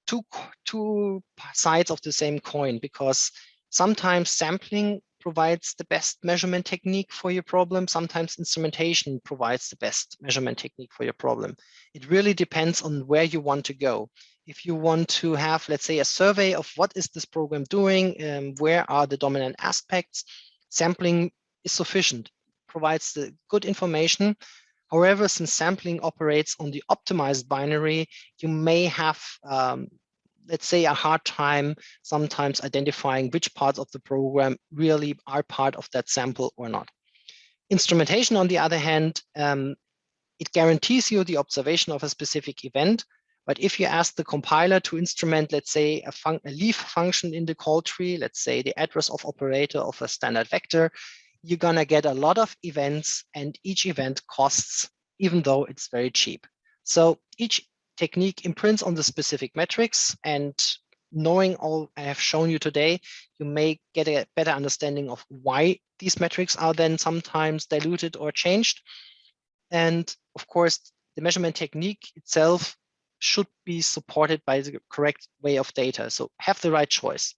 two sides of the same coin, because sometimes sampling provides the best measurement technique for your problem. Sometimes instrumentation provides the best measurement technique for your problem. It really depends on where you want to go. If you want to have, let's say, a survey of what is this program doing, where are the dominant aspects, sampling is sufficient, provides the good information. However, since sampling operates on the optimized binary, you may have, let's say, a hard time sometimes identifying which parts of the program really are part of that sample or not. Instrumentation, on the other hand, it guarantees you the observation of a specific event. But if you ask the compiler to instrument, let's say, a leaf function in the call tree, let's say the address of operator of a standard vector, you're going to get a lot of events, and each event costs, even though it's very cheap. So each technique imprints on the specific metrics, and knowing all I have shown you today, you may get a better understanding of why these metrics are then sometimes diluted or changed. And of course, the measurement technique itself should be supported by the correct way of data. So have the right choice.